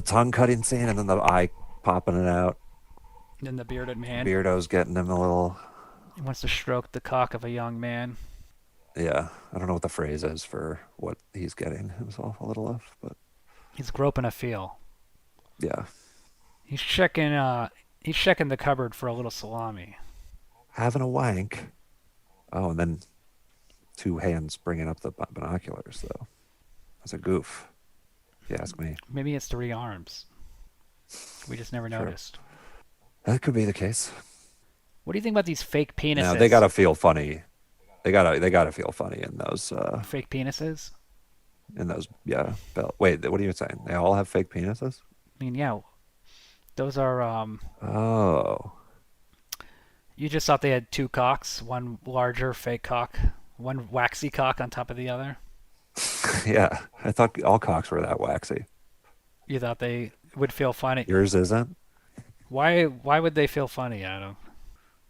tongue cutting scene, and then the eye popping it out. And the bearded man Beardo's getting him a little. wants to stroke the cock of a young man. Yeah, I don't know what the phrase is for what he's getting himself a little of, but He's groping a feel. yeah, He's checking. He's checking the cupboard for a little salami. having a wank. Oh, and then two hands bringing up the binoculars, though. That's a goof, if you ask me. Maybe it's three arms. We just never Sure, noticed. that could be the case. What do you think about these fake Now they penises? gotta feel funny. They gotta feel funny in those Fake penises? yeah. Wait, what are you saying? They all have fake penises? I mean, yeah, those are. Oh, You just thought they had two cocks, one larger fake cock, one waxy cock on top of the other. yeah. I thought all cocks were that waxy. You thought they would feel funny. Yours isn't Why? Why would they feel funny, Adam?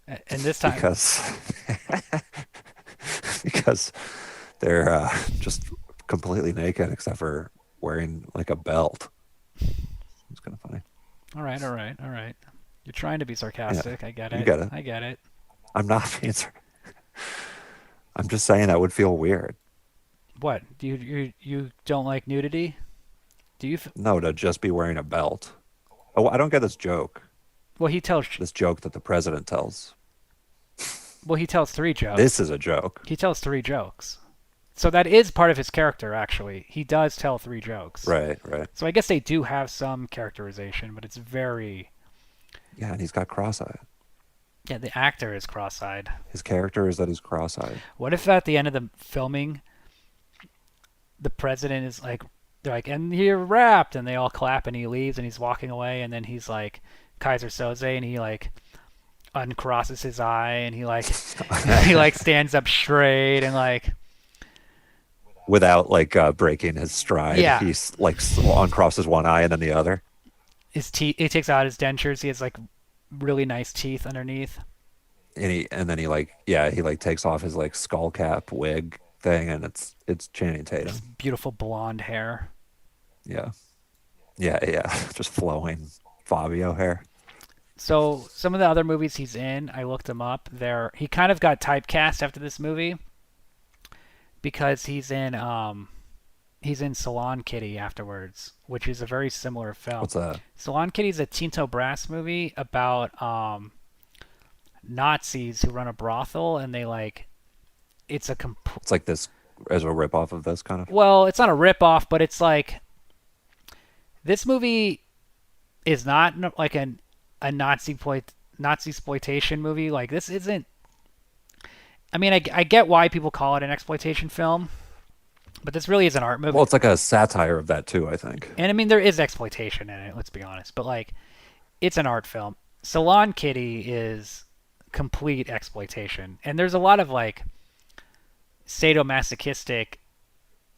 And this time, because because they're just completely naked except for wearing like a belt. It's kind of funny. all right, all right, all right. You're trying to be Yeah, sarcastic. I get you it. get it. I get it. I'm not being. I'm just saying that would feel weird. What? Do you don't like nudity? Do you? No, to just be wearing a belt. Oh, I don't get this joke. Well, he tells. This joke that the president tells. Well, he tells three jokes. This is a joke. He tells three jokes. So that is part of his character, actually. He does tell three jokes. Right, right. So I guess they do have some characterization, but it's very. Yeah, and he's got cross-eyed. Yeah, the actor is cross-eyed. His character is that he's cross-eyed. What if at the end of the filming, the president is like, they're like, and you're wrapped, and they all clap, and he leaves, and he's walking away, and then he's like, Kaiser Soze, and he like uncrosses his eye, and he like, he like stands up straight, and like, Without like breaking his stride, yeah, he's like uncrosses one eye and then the other. his teeth. He takes out his dentures. He has like really nice teeth underneath. And then he like yeah he like takes off his like skull cap wig thing and it's Channing Tatum. Just beautiful blonde hair. Yeah, yeah, just flowing Fabio hair. So some of the other movies he's in, I looked him up. He kind of got typecast after this movie because he's in Salon Kitty afterwards, which is a very similar film. What's that? Salon Kitty is a Tinto Brass movie about Nazis who run a brothel, and they like it's a It's like this as a rip off of this kind of. well, it's not a rip off, but it's like This movie is not like a Nazi exploitation movie. Like this isn't. I mean, I get why people call it an exploitation film, but this really is an art Well, movie. it's like a satire of that too, I think. And I mean, there is exploitation in it. Let's be honest, but like, it's an art film. Salon Kitty is complete exploitation, and there's a lot of like sadomasochistic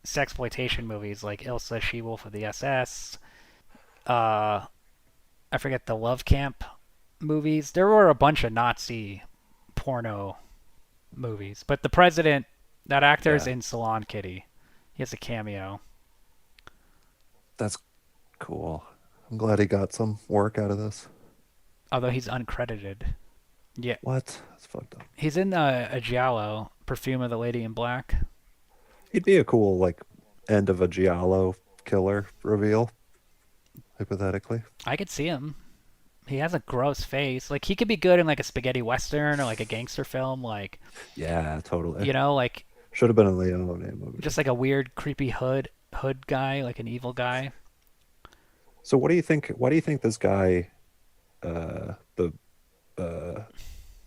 sexploitation movies like Ilsa She Wolf of the SS. Uh, I forget the Love Camp movies. There were a bunch of Nazi porno movies, but the president, that actor is Yeah, in Salon Kitty. He has a cameo, that's cool. I'm glad he got some work out of this. although he's uncredited. Yeah, What? That's fucked up. he's in a Giallo, Perfume of the Lady in Black. He'd be a cool like end of a giallo killer reveal, hypothetically. I could see him. He has a gross face. Like he could be good in like a spaghetti western or like a gangster film. Like Yeah, totally. like Should have been a Leone movie. just like a weird, creepy hood guy, like an evil guy. So what do you think? Why do you think this guy, the uh,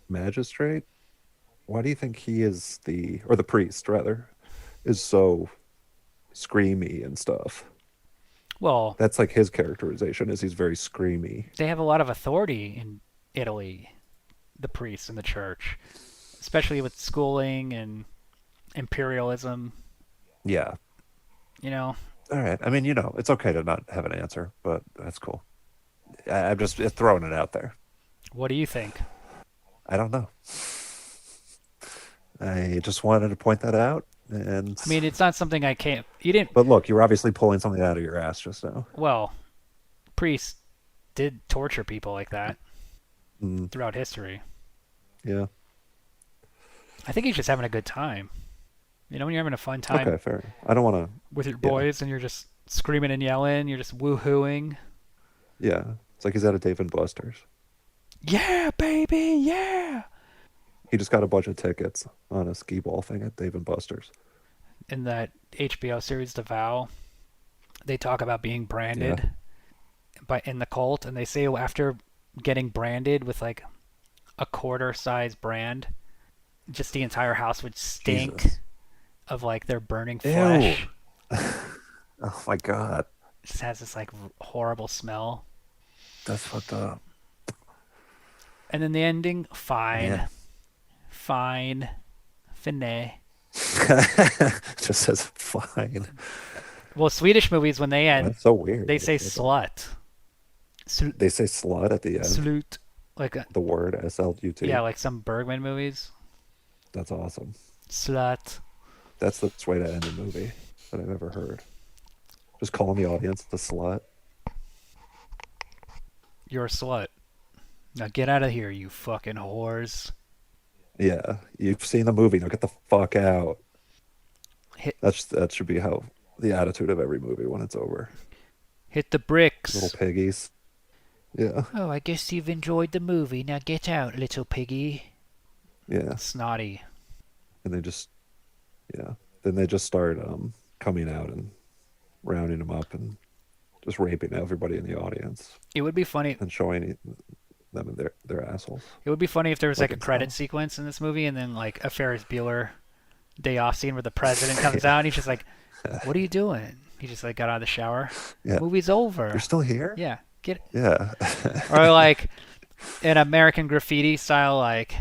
magistrate, why do you think he is or the priest rather, is so screamy and stuff? Well, That's like his characterization is he's very screamy. they have a lot of authority in Italy, the priests in the church, especially with schooling and imperialism. Yeah. You know, All right. I mean, it's okay to not have an answer, but that's cool. I'm just throwing it out there. what do you think? I don't know. I just wanted to point that out. And I mean, it's not something I can't. You didn't. but look, you're obviously pulling something out of your ass just now. Well, priests did torture people like that Mm, throughout history. yeah. I think he's just having a good time. You know, when you're having a fun time Okay, fair. I don't want to. with your Yeah. boys and you're just screaming and yelling, you're just woohooing. Yeah. It's like he's at a Dave and Buster's. Yeah, baby, yeah. He just got a bunch of tickets on a skee ball thing at Dave and Buster's. In that HBO series, The Vow, they talk about being Yeah. branded by in the cult, and they say after getting branded with like a quarter size brand, just the entire house would stink Jesus. of like their burning Ew. flesh. Oh my God. It just has this like horrible smell. That's fucked up. And then the ending, fine, Man. fine, finesse. Just says fine. Well, Swedish movies when they end, That's so weird. they say slut. They say slut at the end. Slut. Like The word SLUT. yeah, like some Bergman movies. That's awesome. Slut. That's the best way to end a movie that I've ever heard. Just calling the audience the slut. You're a slut. Now get out of here, you fucking whores. Yeah, you've seen the movie. Now get the fuck out. Hit That should be how the attitude of every movie when it's over. hit the Little bricks. piggies. Yeah, Oh, I guess you've enjoyed the movie. Now get out, little piggy. yeah. Snotty. And they just, yeah. Then they just start coming out and rounding them up and just raping everybody in the audience It would be funny. and showing them their assholes. It would be funny if there was like a Fucking credit style. sequence in this movie, and then like a Ferris Bueller day off scene where the president comes out, and he's just like, "What are you doing?" He just like got out of the shower. Yeah. Movie's You're over. still here? Yeah, get Yeah. or like an American Graffiti style like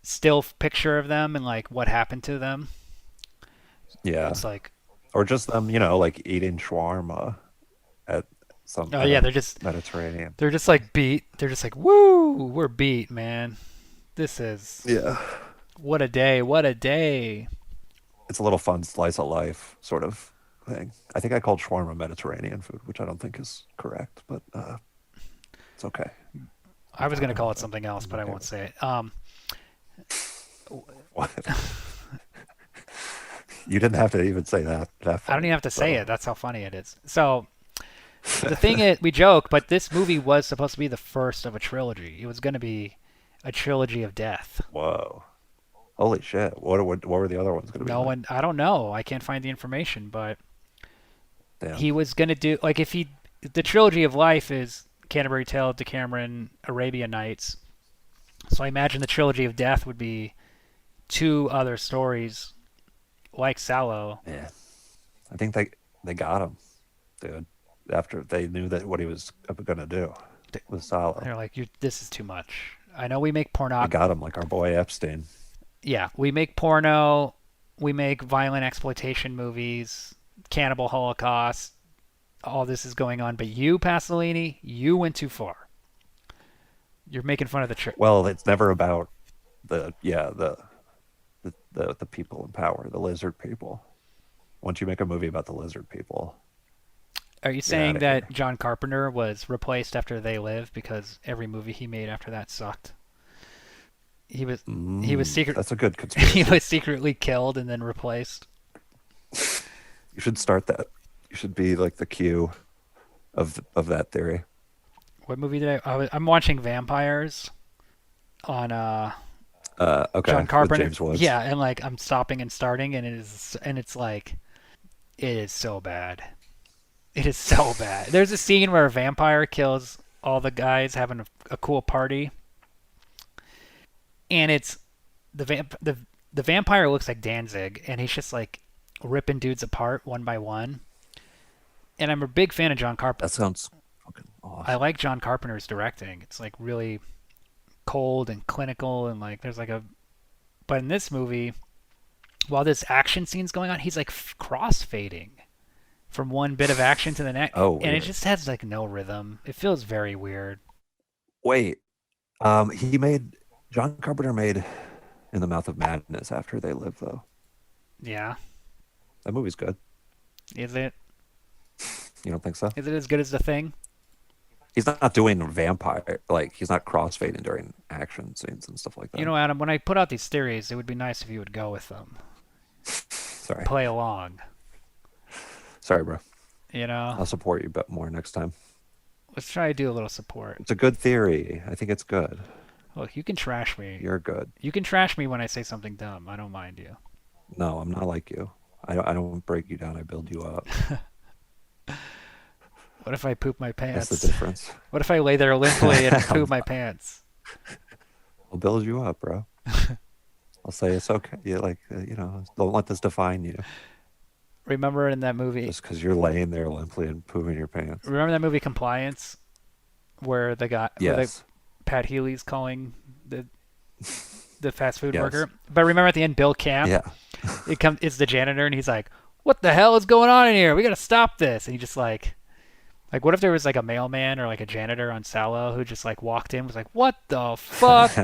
still picture of them and like what happened to them. Yeah. It's like, Or just them, like eating shawarma at oh at yeah, a Mediterranean. they're just like beat. They're just like, woo, we're beat, man. This is Yeah. what a day, what a day. It's a little fun slice of life sort of thing. I think I called shawarma Mediterranean food, which I don't think is correct, but it's okay. I was gonna call it I'm something else, but I okay won't with say it. what. You didn't have to even say that I don't funny. even have to say So it. That's how funny it is. So the thing is, we joke, but this movie was supposed to be the first of a trilogy. It was going to be a trilogy of death. whoa. Holy shit. What were the other ones gonna be No like? one, I don't know. I can't find the information, but Damn. he was going to do like if he the trilogy of life is Canterbury Tale, Decameron, Arabian Nights. So I imagine the trilogy of death would be two other stories like Salò. Yeah, I think they got him, dude. After they knew that what he was gonna do with Salo, They're like, this is too much. I know we make they porno. got him like our boy Epstein. Yeah, we make porno. We make violent exploitation movies, cannibal holocaust. All this is going on, but you, Pasolini, you went too far. You're making fun of the church. Well, it's never about the people in power, the lizard people. Once you make a movie about the lizard people, Are you you're out saying of that here. John Carpenter was replaced after They Live because every movie he made after that sucked? He was he was secret That's a good he conspiracy. was secretly killed and then replaced. You should start that. You should be like the Q of that theory. What movie did I'm watching Vampires on John Okay, with Carpenter. James Woods. Yeah, and like I'm stopping and starting and it's like it is so bad. It is so bad. There's a scene where a vampire kills all the guys having a cool party, and it's the vampire looks like Danzig, and he's just like ripping dudes apart one by one. And I'm a big fan of John Carpenter. That sounds fucking I awesome. like John Carpenter's directing. It's like really cold and clinical, and like there's like a. But in this movie, while this action scene's going on, he's like cross fading from one bit of action to the next, Oh, and it weird. just has like no rhythm. It feels very weird. Wait, he made John Carpenter made In the Mouth of Madness after They Live though. Yeah, That movie's good. is it? You don't think so? Is it as good as the thing? He's not doing vampire like he's not crossfading during action scenes and stuff like You that. know, Adam, when I put out these theories, it would be nice if you would go with them, Sorry, play along. sorry, bro. You know, I'll support you but more next time. let's try to do a little support. It's a good theory. I think it's good. Look, you can trash me. You're good. You can trash me when I say something dumb. I don't mind you. No, I'm not like you. I don't break you down. I build you up. What if I poop my That's the pants? difference. What if I lay there limply and I'll, poop my pants? I'll build you up, bro. I'll say it's okay. You like, don't let this define you Remember in that movie? just because you're laying there limply and pooping your pants. Remember that movie Compliance, where the Yes. Pat Healy's calling the fast food Yes. worker. But remember at the end, Bill Camp, Yeah. it's the janitor, and he's like, "What the hell is going on in here? We gotta stop this!" And he just like, what if there was like a mailman or like a janitor on Salò who just like walked in, was like, "What the fuck?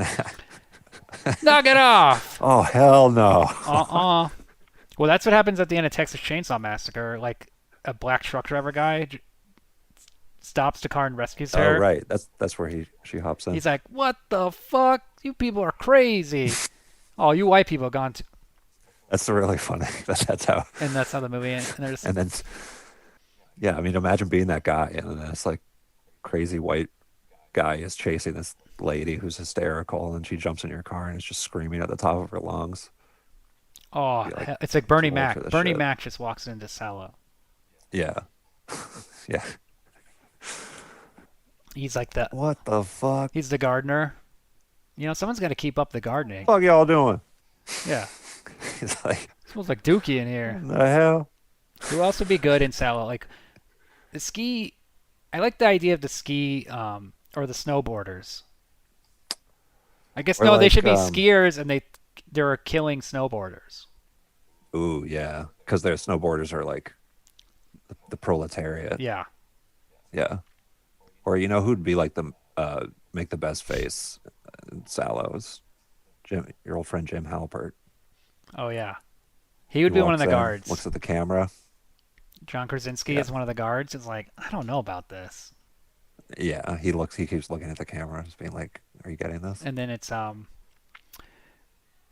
Knock it off!" Oh, hell no. Uh-uh. Well, that's what happens at the end of Texas Chainsaw Massacre. Like a black truck driver guy stops the car and rescues Oh, her. right. That's where she hops in. He's like, "What the fuck? You people are crazy." Oh, you white people gone to, That's really funny. That's how. and that's how the movie ends. And there's And then, yeah, I mean, imagine being that guy, and then this like crazy white guy is chasing this lady who's hysterical, and she jumps in your car and is just screaming at the top of her lungs. oh, Be like it's like too Bernie old for Mac. this Bernie shit. Mac just walks into Salò. Yeah, yeah. He's like the What the fuck? he's the gardener. You know, someone's got to keep up the gardening. Fuck y'all doing? Yeah, He's like, it smells like Dookie in here. what the hell? Who else would be good in Salò? Like the ski. I like the idea of the ski or the snowboarders. I guess Or no, they should like, be skiers, and they're killing snowboarders. ooh, yeah, because their snowboarders are like the proletariat. Yeah. Yeah. Or who'd be like the make the best face in Sallows? Jim, your old friend Jim Halpert. Oh yeah. He He would be one of walks the in, guards. looks at the camera. John Krasinski Yeah. is one of the guards. It's like, I don't know about this. Yeah, he keeps looking at the camera, just being like, "Are you getting this?" And then it's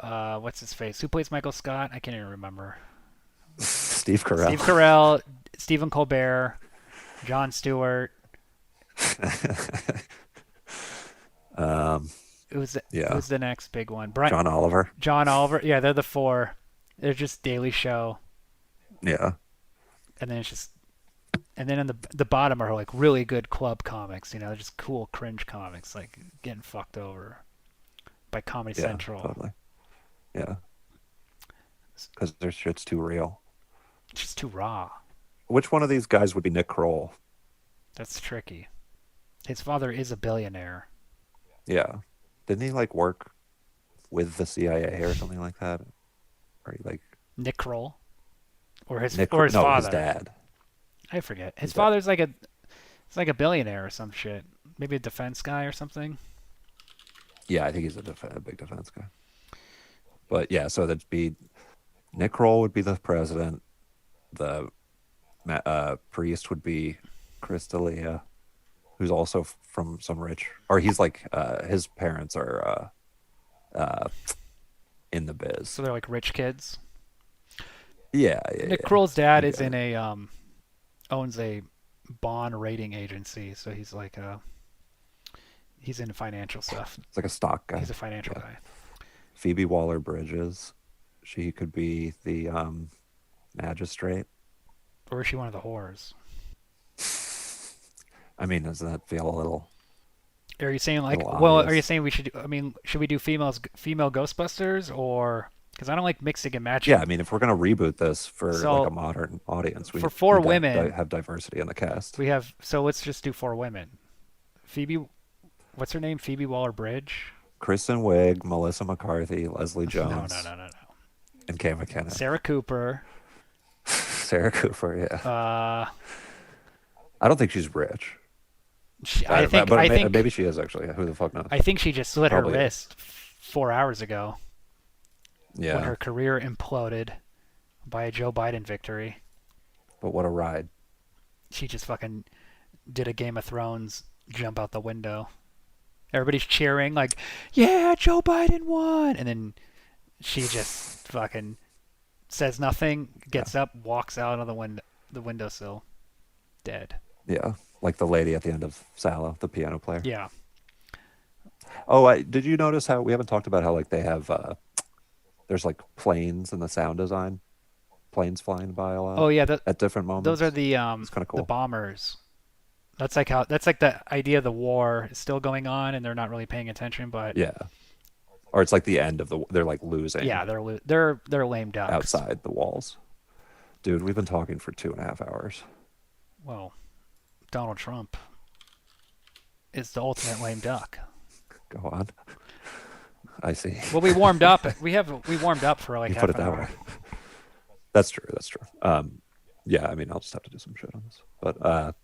what's his face? Who plays Michael Scott? I can't even remember. Steve Carell. Steve Carell, Stephen Colbert, Jon Stewart. um, yeah, Who's the next big one? Brian John Oliver. John Oliver. Yeah, they're the four. They're just Daily Show, Yeah, and then it's just And then on the bottom are like really good club comics, just cool cringe comics, like getting fucked over by Comedy Yeah, Central. totally. Yeah, because their shit's too real. It's just too raw. Which one of these guys would be Nick Kroll? That's tricky. His father is a billionaire. Yeah. Didn't he like work with the CIA or something like that? Or he like Nick Kroll, or his Nick? or his No, his father. dad. I forget. His His dad. father's like a billionaire or some shit. Maybe a defense guy or something. Yeah, I think he's a big defense guy. But yeah, so that'd be Nick Kroll would be the president. The priest would be Chris D'Elia, who's also from some rich, or he's like his parents are in the biz. So they're like rich kids. Yeah, yeah, Nick yeah. Kroll's dad You is get in it. a owns a bond rating agency, so he's in financial stuff. It's like a stock He's guy. a financial Yeah. guy. Phoebe Waller-Bridges, she could be the magistrate. Or is she one of the whores? I mean, doesn't that feel a Are you saying like, little well, are you obvious? saying we should? I mean, should we do female Ghostbusters or? Because I don't like mixing and Yeah, I matching. mean, if we're gonna reboot this for like a So modern audience, we for four need to women, have diversity in the cast. we have. So let's just do four women. Phoebe, what's her name? Phoebe Waller-Bridge. Kristen Wiig, Melissa McCarthy, Leslie No, no, Jones, no, no, no. and Kate McKinnon. Sarah Cooper. Sarah Cooper, yeah. Uh, I don't think she's rich. I think But I think maybe she is actually. Who the fuck knows? I think she just slit her Probably is. wrist 4 hours ago when Yeah, her career imploded by a Joe Biden victory. but what a ride. She just fucking did a Game of Thrones jump out the window. Everybody's cheering like, "Yeah, Joe Biden won!" And then she just fucking says nothing, Yeah, gets up, walks out on the windowsill, dead. yeah. Like the lady at the end of Salo, the piano player. Yeah. Oh, did you notice how we haven't talked about how like they have there's like planes in the sound design, planes flying by a lot Oh yeah, at different those are moments. It's kind of the cool. bombers. That's like the idea of the war is still going on and they're not really paying attention, but Yeah. Or it's like the end of they're like losing yeah, they're lame ducks. outside the walls. Dude, we've been talking for 2.5 hours. Well, Donald Trump is the ultimate lame duck. Go on. I see. Well, we warmed up. We warmed up for like You put half it an that way. hour. That's true. That's true. Yeah, I mean, I'll just have to do some shit on this. But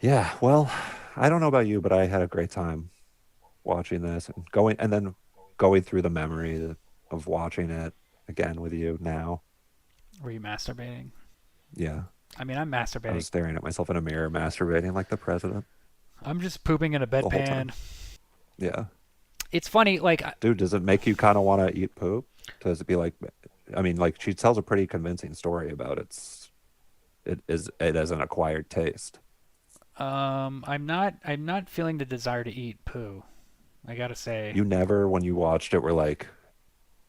yeah, well, I don't know about you, but I had a great time watching this and then going through the memory of watching it again with you now. Were you masturbating? Yeah. I mean, I'm I masturbating. was staring at myself in a mirror, masturbating like the president I'm just pooping in a the whole time. bedpan. Yeah. It's funny, like Dude, does it make you kind of want to eat poop? Does it be like, I mean, like she tells a pretty convincing story about it as an acquired taste. I'm not feeling the desire to eat poo. I gotta say, You never, when you watched it, were like,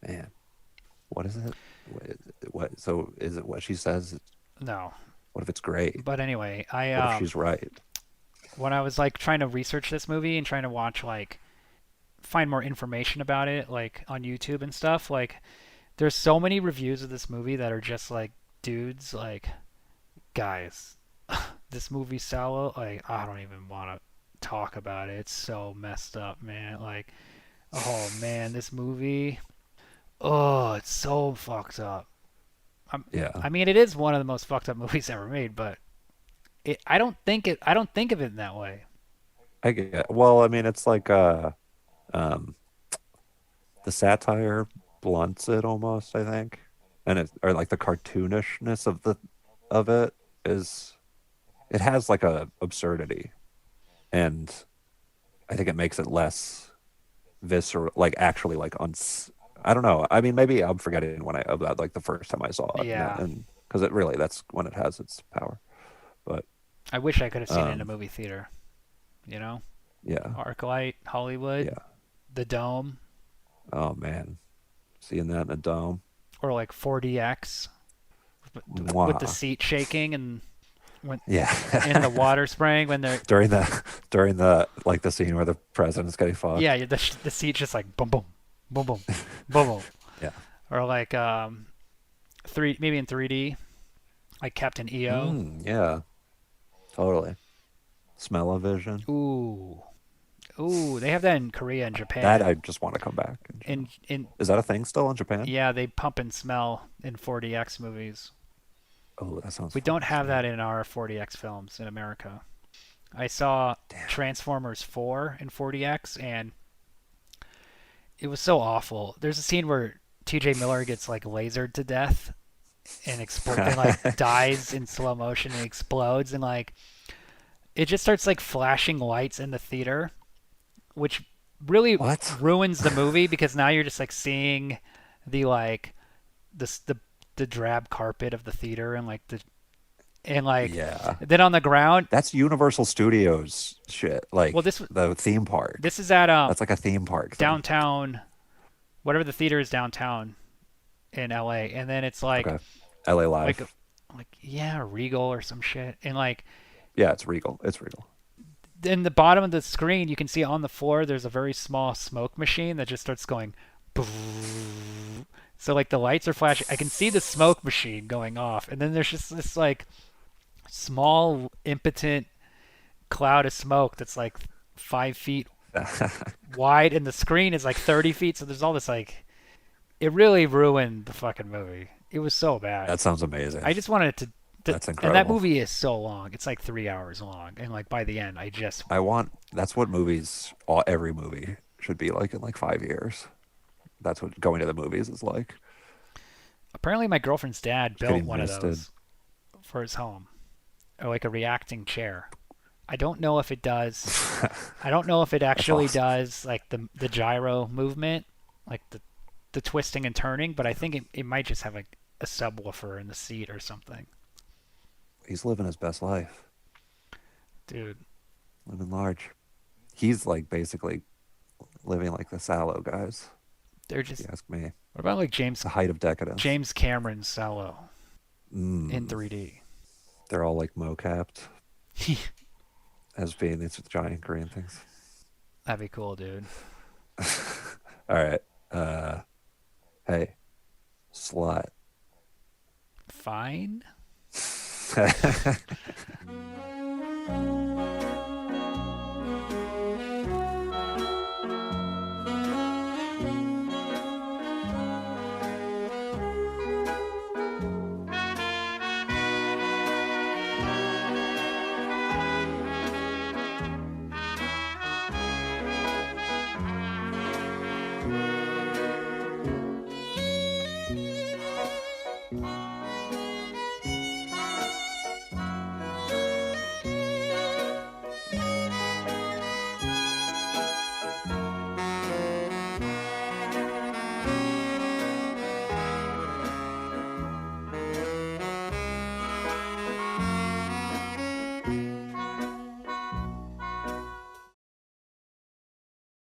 man, what is it? So is it what she says? no. What if it's great? But anyway, I What if she's right? when I was like trying to research this movie and trying to watch like find more information about it like on YouTube and stuff, like there's so many reviews of this movie that are just like dudes like guys, this movie Salo, like I don't even want to talk about it. It's so messed up, man. Like, oh man, this movie, oh, it's so fucked up. Yeah, I mean, it is one of the most fucked up movies ever made, but I don't think of it in that way. I get it. Well, I mean, it's like um, the satire blunts it almost, I think, and it or like the cartoonishness of it is it has like a absurdity, and I think it makes it less visceral, like actually like I don't know. I mean, maybe I'm forgetting when I about like the first time I saw it, Yeah, and because it really that's when it has its power. But I wish I could have seen it in a um, movie theater. You know, yeah, ArcLight, Hollywood, yeah. the Dome, Oh man, seeing that in a dome, or like 4DX with the mwah. seat shaking and when in the Yeah. water spraying when they're During the like the scene where the president's getting fucked. yeah the seat just like boom boom boom boom boom boom Yeah. or like three maybe in 3D like Captain EO. Yeah. Totally. Smell-o-vision. Ooh, ooh, they have that in Korea and That Japan. I just want to come back. In Is that a thing still in Japan? yeah, they pump and smell in 4DX movies. Oh, that sounds We don't fucking have sweet. that in our 4DX films in America. I saw Damn. Transformers 4 in 4DX and it was so awful. There's a scene where TJ Miller gets like lasered to death and and like dies in slow motion and explodes and like it just starts like flashing lights in the theater, which really What? ruins the movie because now you're just like seeing the like the the drab carpet of the theater and like the and like Yeah. then on the ground. That's Universal Studios shit. Well, Like the theme park. this is at That's like a theme park thing. downtown, whatever the theater is downtown in LA, and then it's Okay. LA like Live. like yeah, Regal or some shit, and like Yeah, it's Regal. It's Regal. in the bottom of the screen you can see on the floor there's a very small smoke machine that just starts going. So like the lights are flashing. I can see the smoke machine going off, and then there's just this like small impotent cloud of smoke that's like 5 feet wide, and the screen is like 30 feet. So there's all this like it really ruined the fucking movie. It was so bad. That sounds amazing. I just wanted to That's and that incredible. movie is so long. It's like 3 hours long, and like by the end, I just That's what every movie should be like in like 5 years. That's what going to the movies is like. apparently my girlfriend's dad built Getting one of rested. those for his home, or like a reacting chair. I don't know if it does. I don't know if it That's actually awesome. does like the gyro movement, like the twisting and turning, but I think it might just have like a subwoofer in the seat or something. He's living his best life. Dude, Living large. He's like basically living like the Salò guys, they're if you just ask me. what about like The height of decadence. James Cameron's Salo in Mm, 3D? they're all like mo-capped as being these giant green things. That'd be cool, dude. All right. Uh, hey, slut. Fine.